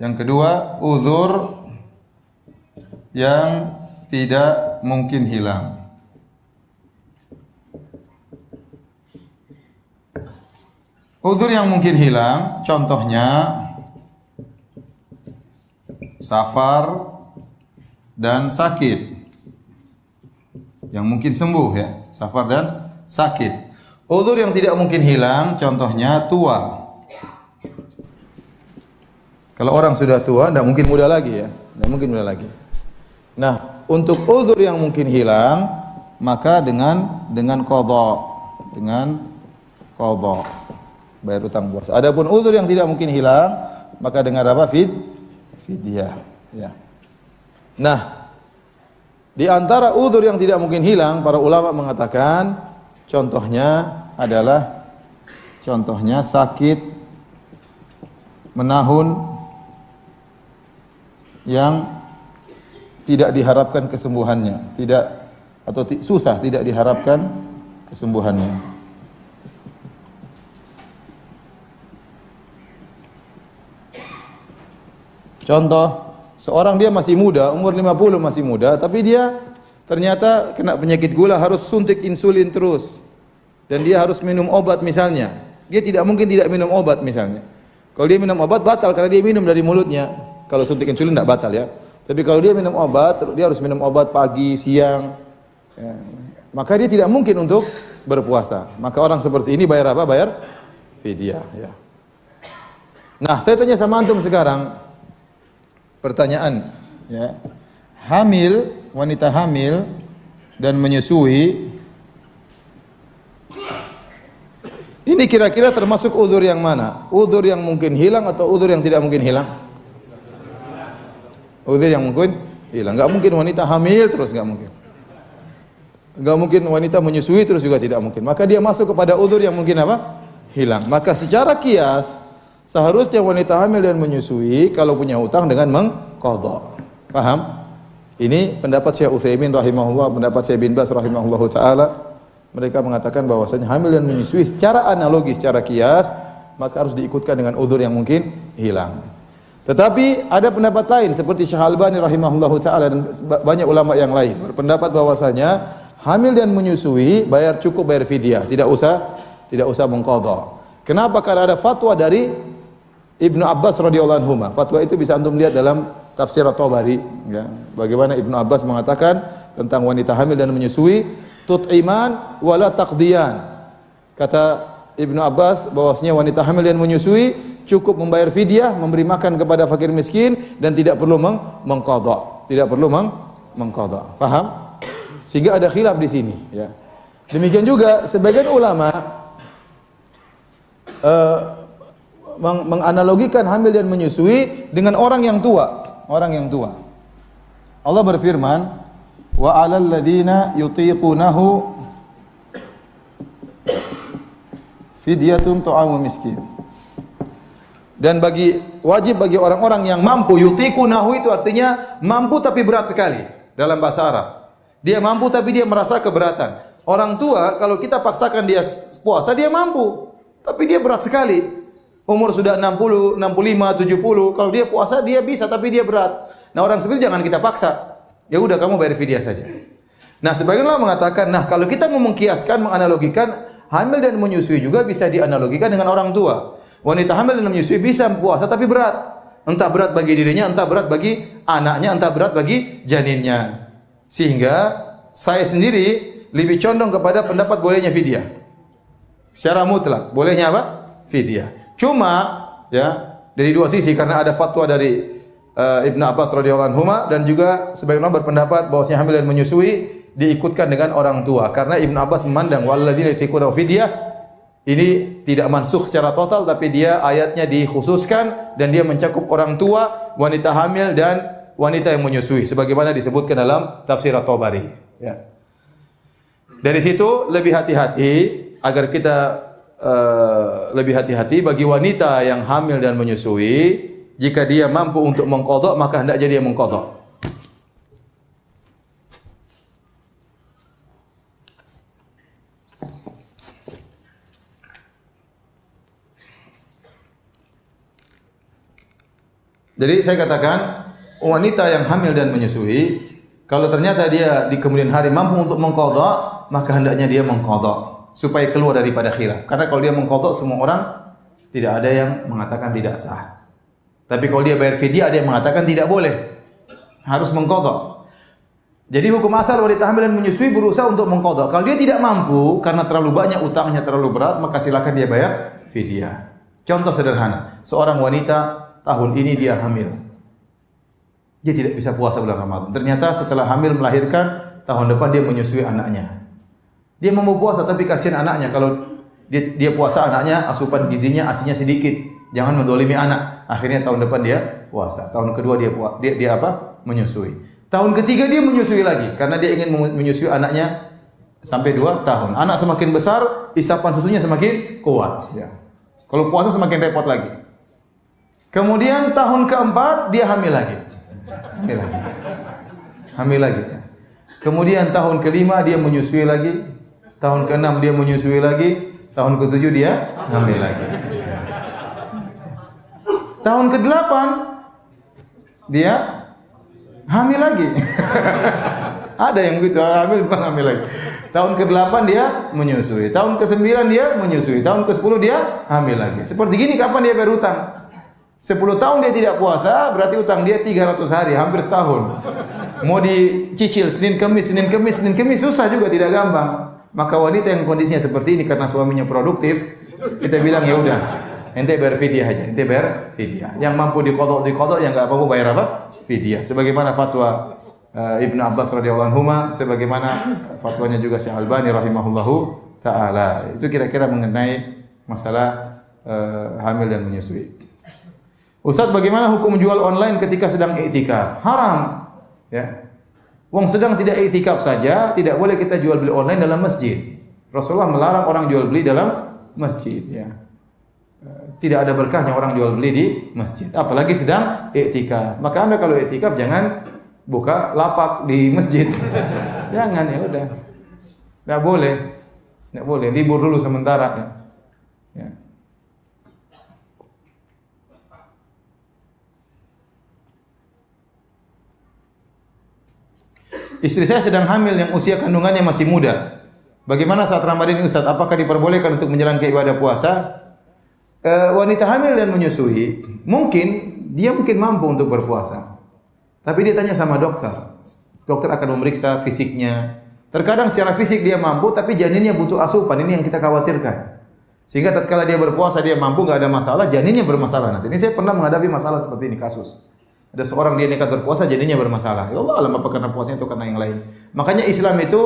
Yang kedua, udzur yang tidak mungkin hilang. Udzur yang mungkin hilang, contohnya safar dan sakit. Yang mungkin sembuh ya, safar dan sakit. Uzur yang tidak mungkin hilang contohnya tua. Kalau orang sudah tua tidak mungkin muda lagi ya, tidak mungkin muda lagi. Nah, untuk uzur yang mungkin hilang maka dengan qadha, bayar utang puasa. Adapun uzur yang tidak mungkin hilang maka dengan apa? Fidyah ya. Nah, di antara uzur yang tidak mungkin hilang, para ulama mengatakan contohnya adalah sakit menahun yang tidak diharapkan kesembuhannya, susah tidak diharapkan kesembuhannya. Contoh, seorang dia masih muda, umur 50 masih muda, tapi dia ternyata kena penyakit gula, harus suntik insulin terus. Dan dia harus minum obat misalnya. Dia tidak mungkin tidak minum obat misalnya. Kalau dia minum obat batal karena dia minum dari mulutnya. Kalau suntik insulin tidak batal ya. Tapi kalau dia minum obat, dia harus minum obat pagi, siang. Ya. Maka dia tidak mungkin untuk berpuasa. Maka orang seperti ini bayar apa? Bayar fidyah ya. Nah, saya tanya sama antum sekarang. Pertanyaan ya. Wanita hamil dan menyusui ini kira-kira termasuk uzur yang mana? Uzur yang mungkin hilang atau uzur yang tidak mungkin hilang? Uzur yang mungkin hilang. Enggak mungkin wanita hamil terus, enggak mungkin. Enggak mungkin wanita menyusui terus, juga tidak mungkin. Maka dia masuk kepada uzur yang mungkin apa? Hilang. Maka secara kias seharusnya wanita hamil dan menyusui kalau punya hutang dengan mengqadha. Paham? Ini pendapat Syekh Utsaimin rahimahullah, pendapat Syekh bin Baz rahimahullahu taala. Mereka mengatakan bahwasanya hamil dan menyusui secara analogi, secara kias, maka harus diikutkan dengan uzur yang mungkin hilang. Tetapi ada pendapat lain seperti Syekh Albani rahimahullahu taala dan banyak ulama yang lain berpendapat bahwasanya hamil dan menyusui cukup bayar fidyah, tidak usah mengqadha. Kenapa? Karena ada fatwa dari Ibnu Abbas radhiyallahu anhu. Fatwa itu bisa antum lihat dalam tafsir At-Tabari ya. Bagaimana Ibnu Abbas mengatakan tentang wanita hamil dan menyusui, tut'iman wala taqdiyan. Kata Ibnu Abbas bahwasanya wanita hamil dan menyusui cukup membayar fidyah, memberi makan kepada fakir miskin dan tidak perlu mengqadha. Tidak perlu mengqadha. Paham? Sehingga ada khilaf di sini ya. Demikian juga sebagian ulama menganalogikan hamil dan menyusui dengan orang yang tua. Allah berfirman, wa 'alal ladzina yutiqunahu fidyatun ta'amu miskin. Dan wajib bagi orang-orang yang mampu, yutiqunahu itu artinya mampu tapi berat sekali dalam bahasa Arab. Dia mampu tapi dia merasa keberatan. Orang tua kalau kita paksakan dia puasa dia mampu, tapi dia berat sekali. Umur sudah 60, 65, 70, kalau dia puasa dia bisa tapi dia berat. Nah, orang seperti jangan kita paksa. Ya udah kamu bayar fidyah saja. Nah, sebagian orang mengatakan, nah kalau kita mau mengkiaskan, menganalogikan, hamil dan menyusui juga bisa dianalogikan dengan orang tua. Wanita hamil dan menyusui bisa puasa tapi berat. Entah berat bagi dirinya, entah berat bagi anaknya, entah berat bagi janinnya. Sehingga saya sendiri lebih condong kepada pendapat bolehnya fidyah. Secara mutlak, bolehnya apa? Fidyah. Cuma ya dari dua sisi, karena ada fatwa dari Ibnu Abbas radhiyallahu anhu dan juga sebagian orang berpendapat bahwasanya hamil dan menyusui diikutkan dengan orang tua, karena Ibnu Abbas memandang walladzina yutiquna fidyah ini tidak mansukh secara total, tapi dia ayatnya dikhususkan dan dia mencakup orang tua, wanita hamil dan wanita yang menyusui sebagaimana disebutkan dalam tafsir At-Tabari ya. Dari situ lebih hati-hati agar kita lebih hati-hati bagi wanita yang hamil dan menyusui, jika dia mampu untuk mengqadha maka hendaknya dia mengqadha. Jadi saya katakan wanita yang hamil dan menyusui kalau ternyata dia di kemudian hari mampu untuk mengqadha, maka hendaknya dia mengqadha supaya keluar daripada khilaf. Karena kalau dia mengqadha semua orang tidak ada yang mengatakan tidak sah. Tapi kalau dia bayar fidyah ada yang mengatakan tidak boleh. Harus mengqadha. Jadi hukum asal wanita hamil dan menyusui berusaha untuk mengqadha. Kalau dia tidak mampu karena terlalu banyak utangnya, terlalu berat, maka silakan dia bayar fidyah. Contoh sederhana, seorang wanita tahun ini dia hamil. Dia tidak bisa puasa bulan Ramadan. Ternyata setelah hamil melahirkan, tahun depan dia menyusui anaknya. Dia mau puasa tapi kasihan anaknya. Kalau dia puasa anaknya, asupan gizinya, asinya sedikit. Jangan mendolimi anak. Akhirnya tahun depan dia puasa. Tahun kedua dia menyusui. Tahun ketiga dia menyusui lagi karena dia ingin menyusui anaknya sampai 2 tahun. Anak semakin besar, isapan susunya semakin kuat. Ya. Kalau puasa semakin repot lagi. Kemudian tahun keempat dia hamil lagi. Hamil lagi. Ya. Kemudian tahun kelima dia menyusui lagi. Tahun keenam dia menyusui lagi. Tahun ketujuh dia hamil lagi. Tahun ke-8 dia hamil lagi. Ada yang begitu, hamil bukan hamil lagi. Tahun ke-8 dia menyusui, tahun ke-9 dia menyusui, tahun ke-10 dia hamil lagi. Seperti gini kapan dia bayar utang? 10 tahun dia tidak puasa, berarti utang dia 300 hari, hampir setahun. Mau dicicil Senin Kamis, susah juga, tidak gampang. Maka wanita yang kondisinya seperti ini karena suaminya produktif, kita bilang ya udah, ente bayar fidyah aja, ente bayar fidyah. Yang mampu diqadha, yang enggak mampu bayar apa? Fidyah. Sebagaimana fatwa Ibnu Abbas radhiyallahu anhuma, sebagaimana fatwanya juga Syekh Albani rahimahullahu taala. Itu kira-kira mengenai masalah hamil dan menyusui. Ustaz, bagaimana hukum jual online ketika sedang i'tikaf? Haram. Ya. Wong sedang tidak i'tikaf saja, tidak boleh kita jual beli online dalam masjid. Rasulullah melarang orang jual beli dalam masjid, ya. Tidak ada berkahnya orang jual beli di masjid, apalagi sedang i'tikaf. Maka Anda kalau i'tikaf jangan buka lapak di masjid. Jangan, ya udah. Enggak boleh. Enggak boleh, libur dulu sementara, ya. Ya. Istri saya sedang hamil yang usia kandungannya masih muda. Bagaimana saat Ramadan ini Ustaz? Apakah diperbolehkan untuk menjalankan ibadah puasa? Wanita hamil dan menyusui, dia mungkin mampu untuk berpuasa. Tapi dia tanya sama dokter. Dokter akan memeriksa fisiknya. Terkadang secara fisik dia mampu, tapi janinnya butuh asupan. Ini yang kita khawatirkan. Sehingga tatkala dia berpuasa dia mampu, enggak ada masalah, janinnya bermasalah nanti. Ini saya pernah menghadapi masalah seperti ini, kasus. Ada seorang dia nekat berpuasa, janinnya bermasalah. Ya Allah, alam apa karena puasanya atau karena yang lain. Makanya Islam itu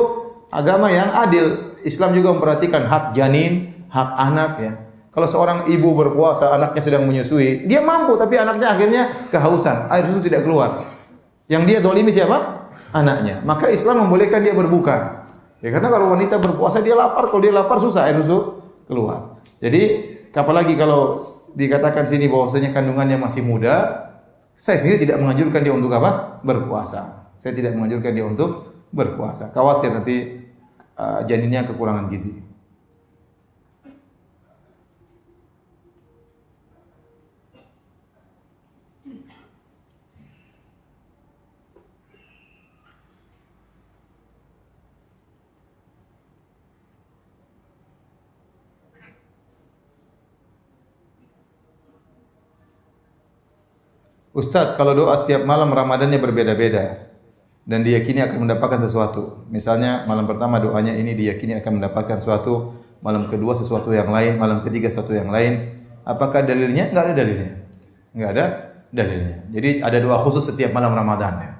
agama yang adil. Islam juga memperhatikan hak janin, hak anak, ya. Kalau seorang ibu berpuasa, anaknya sedang menyusui, dia mampu tapi anaknya akhirnya kehausan, air susu tidak keluar. Yang dia dolimi siapa? Anaknya. Maka Islam membolehkan dia berbuka. Ya karena kalau wanita berpuasa dia lapar, kalau dia lapar susah air susu keluar. Jadi apalagi kalau dikatakan sini bahwasanya kandungannya masih muda, saya sendiri tidak menganjurkan dia untuk apa? Berpuasa. Saya tidak menganjurkan dia untuk berpuasa. Khawatir nanti janinnya kekurangan gizi. Ustaz, kalau doa setiap malam Ramadannya berbeda-beda dan diyakini akan mendapatkan sesuatu. Misalnya malam pertama doanya ini diyakini akan mendapatkan sesuatu, malam kedua sesuatu yang lain, malam ketiga sesuatu yang lain. Apakah dalilnya? Enggak ada dalilnya. Enggak ada dalilnya. Jadi ada doa khusus setiap malam Ramadan, ya.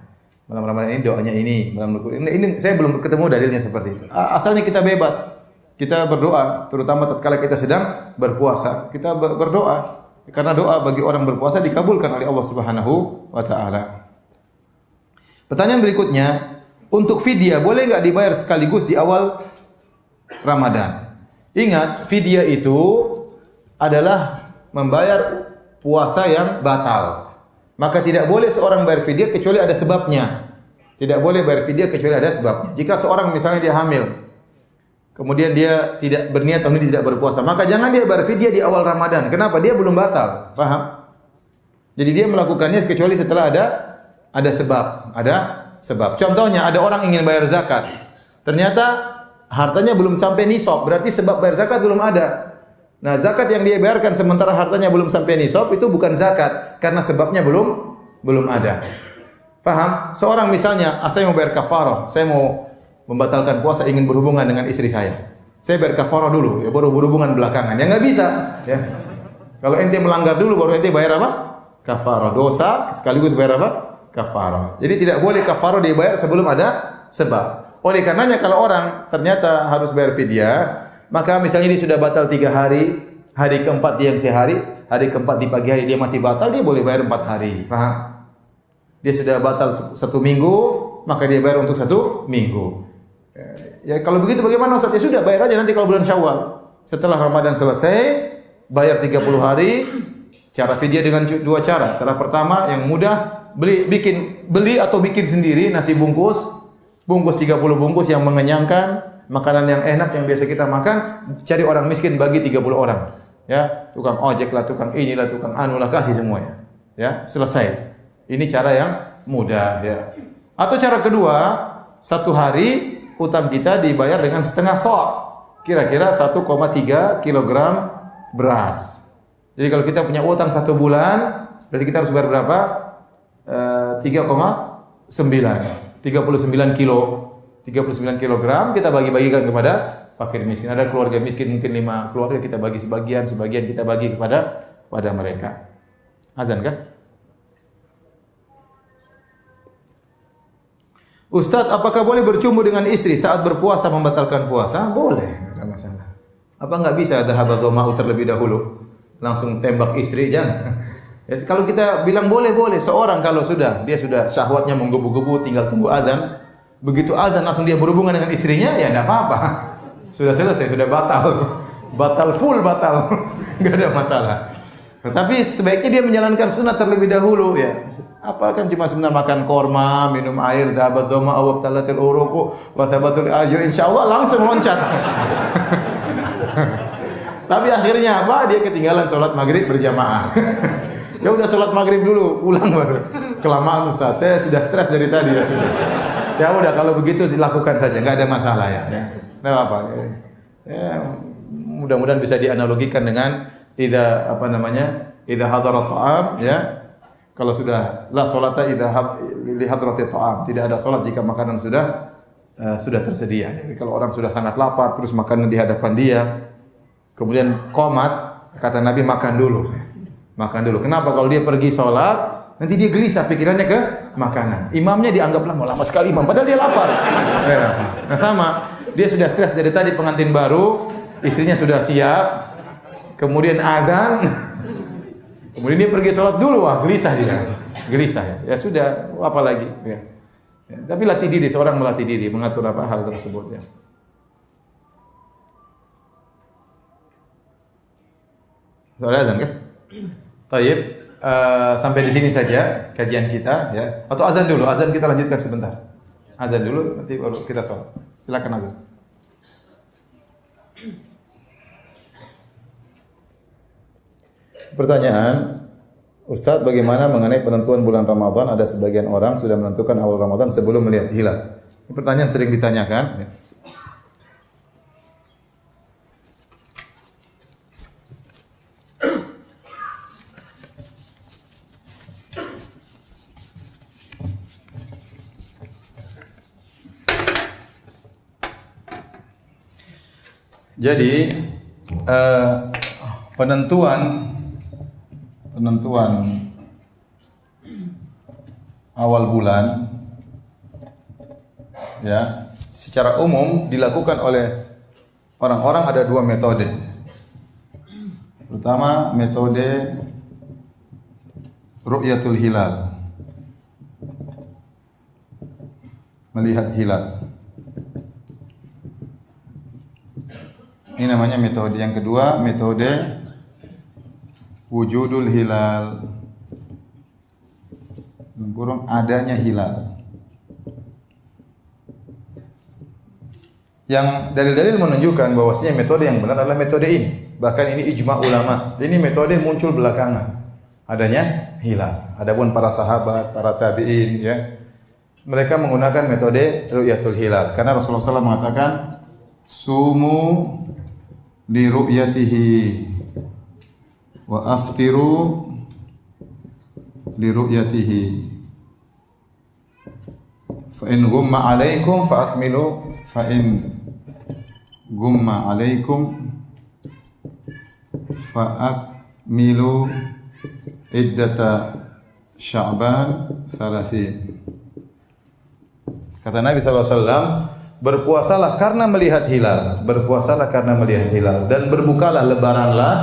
Malam Ramadan ini doanya ini, ini saya belum ketemu dalilnya seperti itu. Asalnya kita bebas. Kita berdoa, terutama tatkala kita sedang berpuasa. Kita berdoa. Karena doa bagi orang berpuasa dikabulkan oleh Allah Subhanahu wa taala. Pertanyaan berikutnya, untuk fidyah boleh enggak dibayar sekaligus di awal Ramadan? Ingat, fidyah itu adalah membayar puasa yang batal. Maka tidak boleh seorang bayar fidyah kecuali ada sebabnya. Tidak boleh bayar fidyah kecuali ada sebabnya. Jika seorang misalnya dia hamil, kemudian dia tidak berniat tahun ini tidak berpuasa, maka jangan dia berfidyah di awal Ramadan. Kenapa? Dia belum batal. Paham? Jadi dia melakukannya kecuali setelah ada sebab. Contohnya ada orang ingin bayar zakat. Ternyata hartanya belum sampai nisab, berarti sebab bayar zakat belum ada. Nah, zakat yang dia bayarkan sementara hartanya belum sampai nisab itu bukan zakat karena sebabnya belum ada. Paham? Seorang misalnya, saya mau bayar kafarah, saya mau membatalkan puasa, ingin berhubungan dengan istri saya. Saya bayar kafarah dulu, ya baru berhubungan belakangan. Ya nggak bisa, ya. Kalau ente melanggar dulu, baru ente bayar apa? Kafarah. Dosa sekaligus bayar apa? Kafarah. Jadi tidak boleh kafarah dibayar sebelum ada sebab. Oleh karenanya kalau orang ternyata harus bayar fidyah, maka misalnya dia sudah batal 3 hari, hari keempat dia yang sehari, hari keempat di pagi hari dia masih batal, dia boleh bayar 4 hari. Paham? Dia sudah batal 1 minggu, maka dia bayar untuk 1 minggu. Ya kalau begitu bagaimana Ustaz? Ya sudah bayar aja nanti kalau bulan Syawal. Setelah Ramadan selesai, bayar 30 hari. Cara fidyah dengan 2 cara. Cara pertama yang mudah, beli atau bikin sendiri nasi bungkus 30 bungkus yang mengenyangkan, makanan yang enak yang biasa kita makan, cari orang miskin bagi 30 orang. Ya, tukang ojek lah, tukang inilah, tukang anu lah, kasih semuanya. Ya, selesai. Ini cara yang mudah ya. Atau cara kedua, 1 hari utang kita dibayar dengan setengah sok. Kira-kira 1,3 kilogram beras. Jadi kalau kita punya utang 1 bulan, berarti kita harus bayar berapa? 3,9 kilo. 39 kilogram kita bagi-bagikan kepada fakir miskin. Ada keluarga miskin mungkin 5 keluarga, kita bagi sebagian kita bagi kepada mereka. Azan kan? Ustaz, apakah boleh bercumbu dengan istri saat berpuasa membatalkan puasa? Boleh, tidak ada masalah. Apa enggak bisa dhahaba dhama'u terlebih dahulu? Langsung tembak istri, jangan. Ya, kalau kita bilang boleh, seorang kalau dia sudah syahwatnya menggebu-gebu, tinggal tunggu azan, begitu azan langsung dia berhubungan dengan istrinya, ya tidak apa-apa. Sudah selesai, sudah batal, enggak ada masalah. Tetapi sebaiknya dia menjalankan sunat terlebih dahulu ya. Apa kan cuma sebentar makan korma, minum air, dhahabat dhama'u wabtalatil uruqu wa thabatul ajr, insyaallah langsung loncat. Tapi akhirnya apa? Dia ketinggalan salat maghrib berjamaah. Ya udah salat maghrib dulu, pulang baru. Kelamaan Ustaz, saya sudah stres dari tadi ya. Ya udah kalau begitu dilakukan saja, enggak ada masalah ya. Enggak apa-apa. Ya, mudah-mudahan bisa dianalogikan dengan idza hadarat ta'am ya. Kalau sudah la salata idza li hadrati ta'am, tidak ada salat jika makanan sudah tersedia. Jadi kalau orang sudah sangat lapar terus makanan di hadapan dia, kemudian qomat, kata Nabi makan dulu. Makan dulu. Kenapa? Kalau dia pergi salat, nanti dia gelisah pikirannya ke makanan. Imamnya dianggaplah mau lama sekali imam, padahal dia lapar. Nah sama, dia sudah stres dari tadi pengantin baru, istrinya sudah siap, kemudian adzan, kemudian dia pergi sholat dulu, wah gelisah ya. Ya sudah, apa lagi? Ya. Ya, tapi latih diri, seorang melatih diri, mengatur apa hal tersebut ya. Sudah azan kan? Taib, sampai di sini saja kajian kita ya. Atau azan dulu, azan kita lanjutkan sebentar. Azan dulu, nanti baru kita sholat. Silakan azan. Pertanyaan, Ustaz, bagaimana mengenai penentuan bulan Ramadan? Ada sebagian orang sudah menentukan awal Ramadan sebelum melihat hilal. Ini pertanyaan sering ditanyakan. Jadi penentuan awal bulan ya secara umum dilakukan oleh orang-orang ada 2 metode. Pertama, metode ru'yatul hilal. Melihat hilal. Ini namanya metode. Yang kedua, metode wujudul hilal. Kurang adanya hilal. Yang dalil-dalil menunjukkan bahwasanya metode yang benar adalah metode ini. Bahkan ini ijma' ulama. Ini metode muncul belakangan. Adanya hilal. Adapun para sahabat, para tabi'in ya, mereka menggunakan metode ru'yatul hilal karena Rasulullah SAW mengatakan sumu li ru'yatihi wa aftiru li ru'yatihi. fa in gumma alaikum fa akmilu fa in gumma alaikum fa akmilu iddata Sya'ban 30. Kata Nabi SAW, berpuasalah karena melihat hilal, berpuasalah karena melihat hilal, dan berbukalah lebaranlah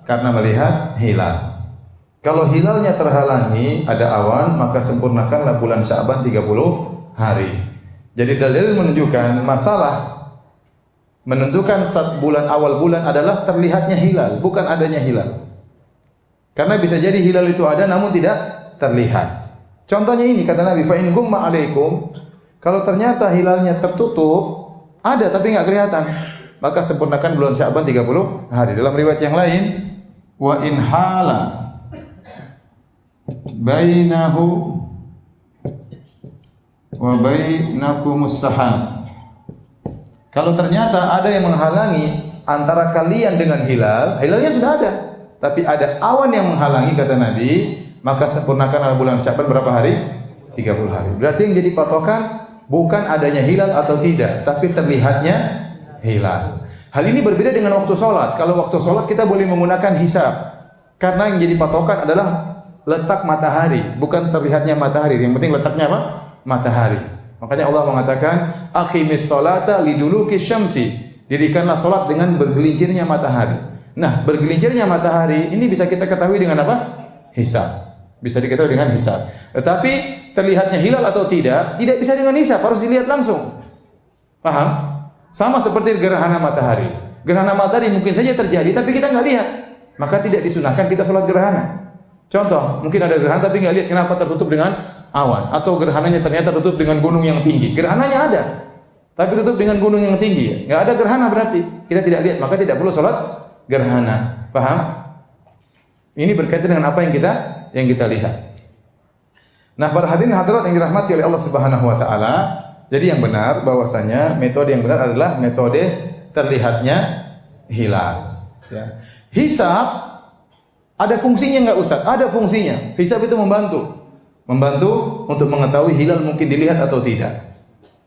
karena melihat hilal. Kalau hilalnya terhalangi, ada awan, maka sempurnakanlah bulan Sya'ban 30 hari. Jadi dalil menunjukkan masalah menentukan bulan awal bulan adalah terlihatnya hilal, bukan adanya hilal. Karena bisa jadi hilal itu ada namun tidak terlihat. Contohnya ini kata Nabi, fa in gumma alaikum, kalau ternyata hilalnya tertutup, ada tapi enggak kelihatan, maka sempurnakan bulan Sya'ban 30 hari. Dalam riwayat yang lain, wa in hala bainahu wa bainakumus sahab. Kalau ternyata ada yang menghalangi antara kalian dengan hilal, hilalnya sudah ada, tapi ada awan yang menghalangi kata Nabi, maka sempurnakan bulan Sya'ban berapa hari? 30 hari. Berarti yang jadi patokan bukan adanya hilal atau tidak, tapi terlihatnya hilal. Hal ini berbeda dengan waktu sholat. Kalau waktu sholat kita boleh menggunakan hisab, karena yang jadi patokan adalah letak matahari, bukan terlihatnya matahari. Yang penting letaknya apa? Matahari. Makanya Allah mengatakan, aqimis sholata liduluki syamsi. Dirikanlah sholat dengan bergelincirnya matahari. Nah, bergelincirnya matahari ini bisa kita ketahui dengan apa? Hisab. Bisa diketahui dengan hisab. Tetapi terlihatnya hilal atau tidak bisa dengan hisab, harus dilihat langsung. Paham? Sama seperti gerhana matahari. Gerhana matahari mungkin saja terjadi tapi kita enggak lihat. Maka tidak disunahkan kita salat gerhana. Contoh, mungkin ada gerhana tapi enggak lihat kenapa tertutup dengan awan, atau gerhananya ternyata tertutup dengan gunung yang tinggi. Gerhananya ada, tapi tutup dengan gunung yang tinggi. Enggak ada gerhana berarti kita tidak lihat, maka tidak perlu salat gerhana. Paham? Ini berkaitan dengan apa yang kita lihat. Nah, para hadirin hadirat yang dirahmati oleh Allah Subhanahu wa taala, jadi yang benar bahwasanya metode yang benar adalah metode terlihatnya hilal, ya. Hisab ada fungsinya enggak Ustaz? Ada fungsinya. Hisab itu membantu untuk mengetahui hilal mungkin dilihat atau tidak.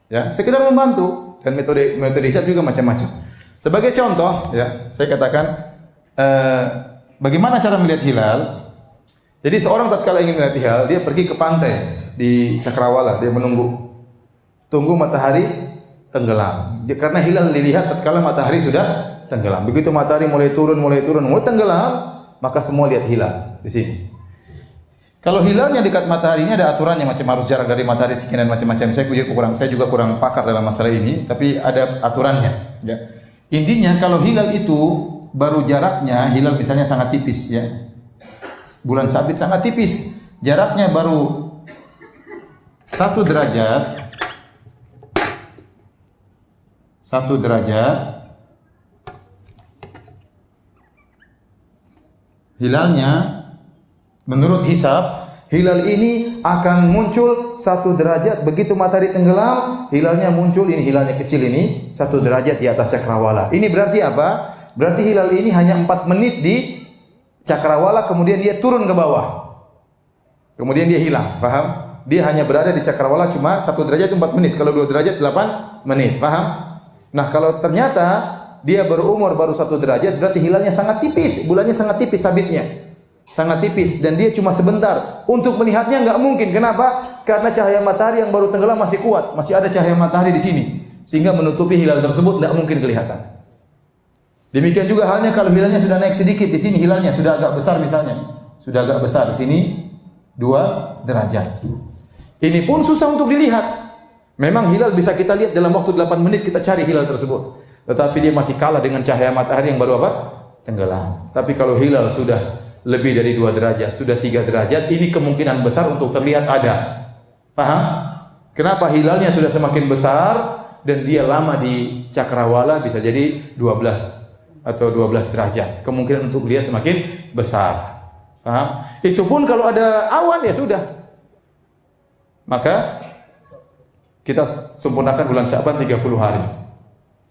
Ya, sekedar membantu, dan metode hisab juga macam-macam. Sebagai contoh, ya, saya katakan bagaimana cara melihat hilal? Jadi seorang tatkala ingin melihat hilal, dia pergi ke pantai di Cakrawala, dia tunggu matahari tenggelam. Karena hilal dilihat tatkala matahari sudah tenggelam. Begitu matahari mulai turun, mulai tenggelam, maka semua lihat hilal di sini. Kalau hilalnya dekat matahari ini ada aturannya, macam harus jarak dari matahari sekian dan macam-macam. Saya juga kurang pakar dalam masalah ini, tapi ada aturannya. Ya. Intinya kalau hilal itu baru jaraknya, hilal misalnya sangat tipis, ya. Bulan sabit sangat tipis, jaraknya baru 1 derajat, hilalnya menurut hisab, hilal ini akan muncul 1 derajat begitu matahari tenggelam, hilalnya muncul, ini hilalnya kecil ini 1 derajat di atas Cakrawala. Ini berarti apa? Berarti hilal ini hanya 4 menit di Cakrawala, kemudian dia turun ke bawah. Kemudian dia hilang, paham? Dia hanya berada di Cakrawala cuma 1 derajat 4 menit. Kalau 2 derajat 8 menit, paham? Nah, kalau ternyata dia berumur baru 1 derajat, berarti hilalnya sangat tipis, bulannya sangat tipis sabitnya. Sangat tipis, dan dia cuma sebentar. Untuk melihatnya enggak mungkin. Kenapa? Karena cahaya matahari yang baru tenggelam masih kuat, masih ada cahaya matahari di sini, sehingga menutupi hilal tersebut enggak mungkin kelihatan. Demikian juga halnya kalau hilalnya sudah naik sedikit, di sini hilalnya sudah agak besar misalnya. Sudah agak besar, di sini 2 derajat. Ini pun susah untuk dilihat. Memang hilal bisa kita lihat dalam waktu 8 menit kita cari hilal tersebut. Tetapi dia masih kalah dengan cahaya matahari yang baru apa? Tenggelam. Tapi kalau hilal sudah lebih dari 2 derajat, sudah 3 derajat, ini kemungkinan besar untuk terlihat ada. Paham? Kenapa hilalnya sudah semakin besar dan dia lama di Cakrawala, bisa jadi 12 atau 12 derajat. Kemungkinan untuk lihat semakin besar. Paham? Itu pun kalau ada awan ya sudah. Maka kita sempurnakan bulan Sya'ban 30 hari.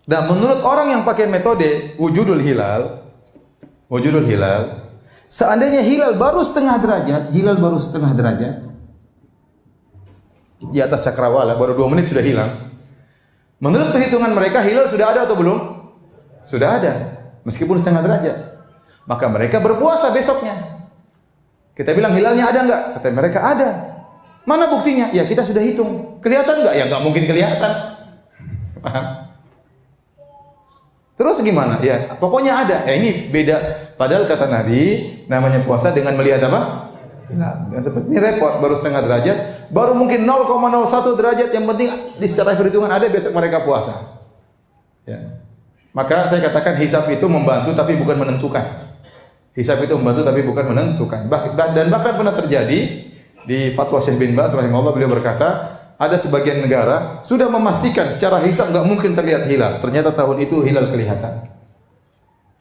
Dan menurut orang yang pakai metode wujudul hilal, seandainya hilal baru setengah derajat, di atas cakrawala, baru 2 menit sudah hilang. Menurut perhitungan mereka hilal sudah ada atau belum? Sudah ada, meskipun setengah derajat. Maka mereka berpuasa besoknya. Kita bilang hilalnya ada enggak? Kata mereka ada. Mana buktinya? Ya kita sudah hitung. Kelihatan enggak? Ya enggak mungkin kelihatan. Paham? Terus gimana? Ya pokoknya ada. Ya ini beda. Padahal kata Nabi, namanya puasa dengan melihat apa? Hilal. Dan seperti ini repot, baru setengah derajat, baru mungkin 0,01 derajat, yang penting di secara perhitungan ada, besok mereka puasa. Ya. Maka saya katakan hisab itu membantu tapi bukan menentukan. Hisab itu membantu tapi bukan menentukan. Dan bahkan pernah terjadi di fatwa Syekh bin Baz rahimahullah, beliau berkata, ada sebagian negara sudah memastikan secara hisab enggak mungkin terlihat hilal. Ternyata tahun itu hilal kelihatan.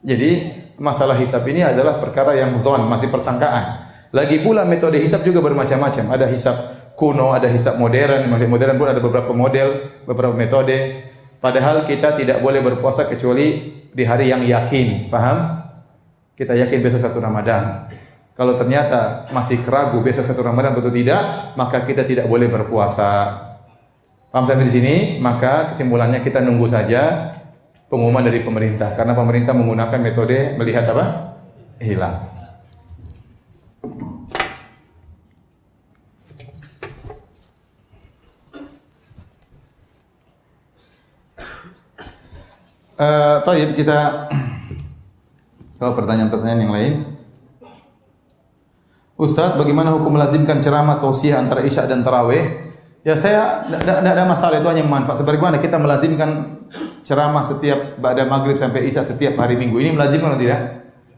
Jadi masalah hisab ini adalah perkara yang mudhon, masih persangkaan. Lagi pula metode hisab juga bermacam-macam. Ada hisab kuno, ada hisab modern. Modern pun ada beberapa model, beberapa metode. Padahal kita tidak boleh berpuasa kecuali di hari yang yakin. Faham? Kita yakin besok 1 Ramadan. Kalau ternyata masih keragu besok 1 Ramadan atau tidak, maka kita tidak boleh berpuasa. Paham sampai di sini? Maka kesimpulannya kita nunggu saja pengumuman dari pemerintah. Karena pemerintah menggunakan metode melihat apa? Hilal. Taib, kita ke pertanyaan-pertanyaan yang lain. Ustaz, bagaimana hukum melazimkan ceramah tausiah antara Isya dan Tarawih? Ya saya tidak ada masalah, itu hanya manfaat. Sebagaimana kita melazimkan ceramah setiap ba'da maghrib sampai Isya setiap hari Minggu. Ini melazimkan atau tidak?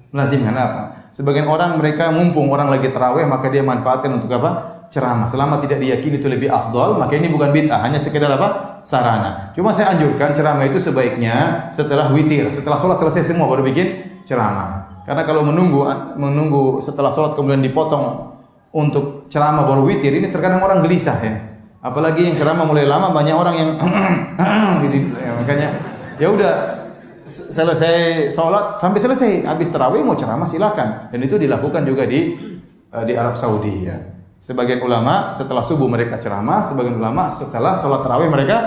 Melazimkan apa? Sebagian orang mereka mumpung orang lagi tarawih maka dia manfaatkan untuk apa? Ceramah. Selama tidak diyakini itu lebih afdal, maka ini bukan bid'ah, hanya sekedar apa? Sarana. Cuma saya anjurkan ceramah itu sebaiknya setelah witir, setelah sholat selesai semua baru bikin ceramah. Karena kalau menunggu setelah sholat kemudian dipotong untuk ceramah baru witir, ini terkadang orang gelisah ya. Apalagi yang ceramah mulai lama, banyak orang yang gitu. Ya, makanya ya udah selesai sholat sampai selesai, habis tarawih mau ceramah silakan. Dan itu dilakukan juga di Arab Saudi ya. Sebagian ulama setelah subuh mereka ceramah, sebagian ulama setelah sholat tarawih mereka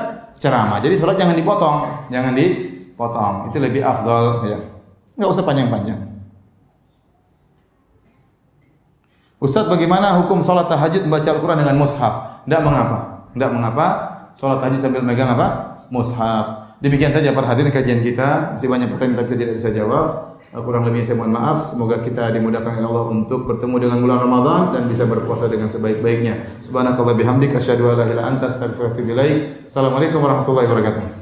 ceramah. Jadi sholat jangan dipotong, Itu lebih afdal ya. Enggak usah panjang-panjang. Ustaz, bagaimana hukum sholat tahajud membaca Al-Quran dengan mushaf? Tidak mengapa. Sholat tahajud sambil megang apa? Mushaf. Demikian saja para hadirin kajian kita. Masih banyak pertanyaan tapi tidak bisa jawab. Kurang lebih saya mohon maaf. Semoga kita dimudahkan oleh Allah untuk bertemu dengan bulan Ramadan dan bisa berpuasa dengan sebaik-baiknya. Subhanakallah bihamdika asyhadu an la ilaha illa anta astaghfiruka wa atubu ilaik. Assalamualaikum warahmatullahi wabarakatuh.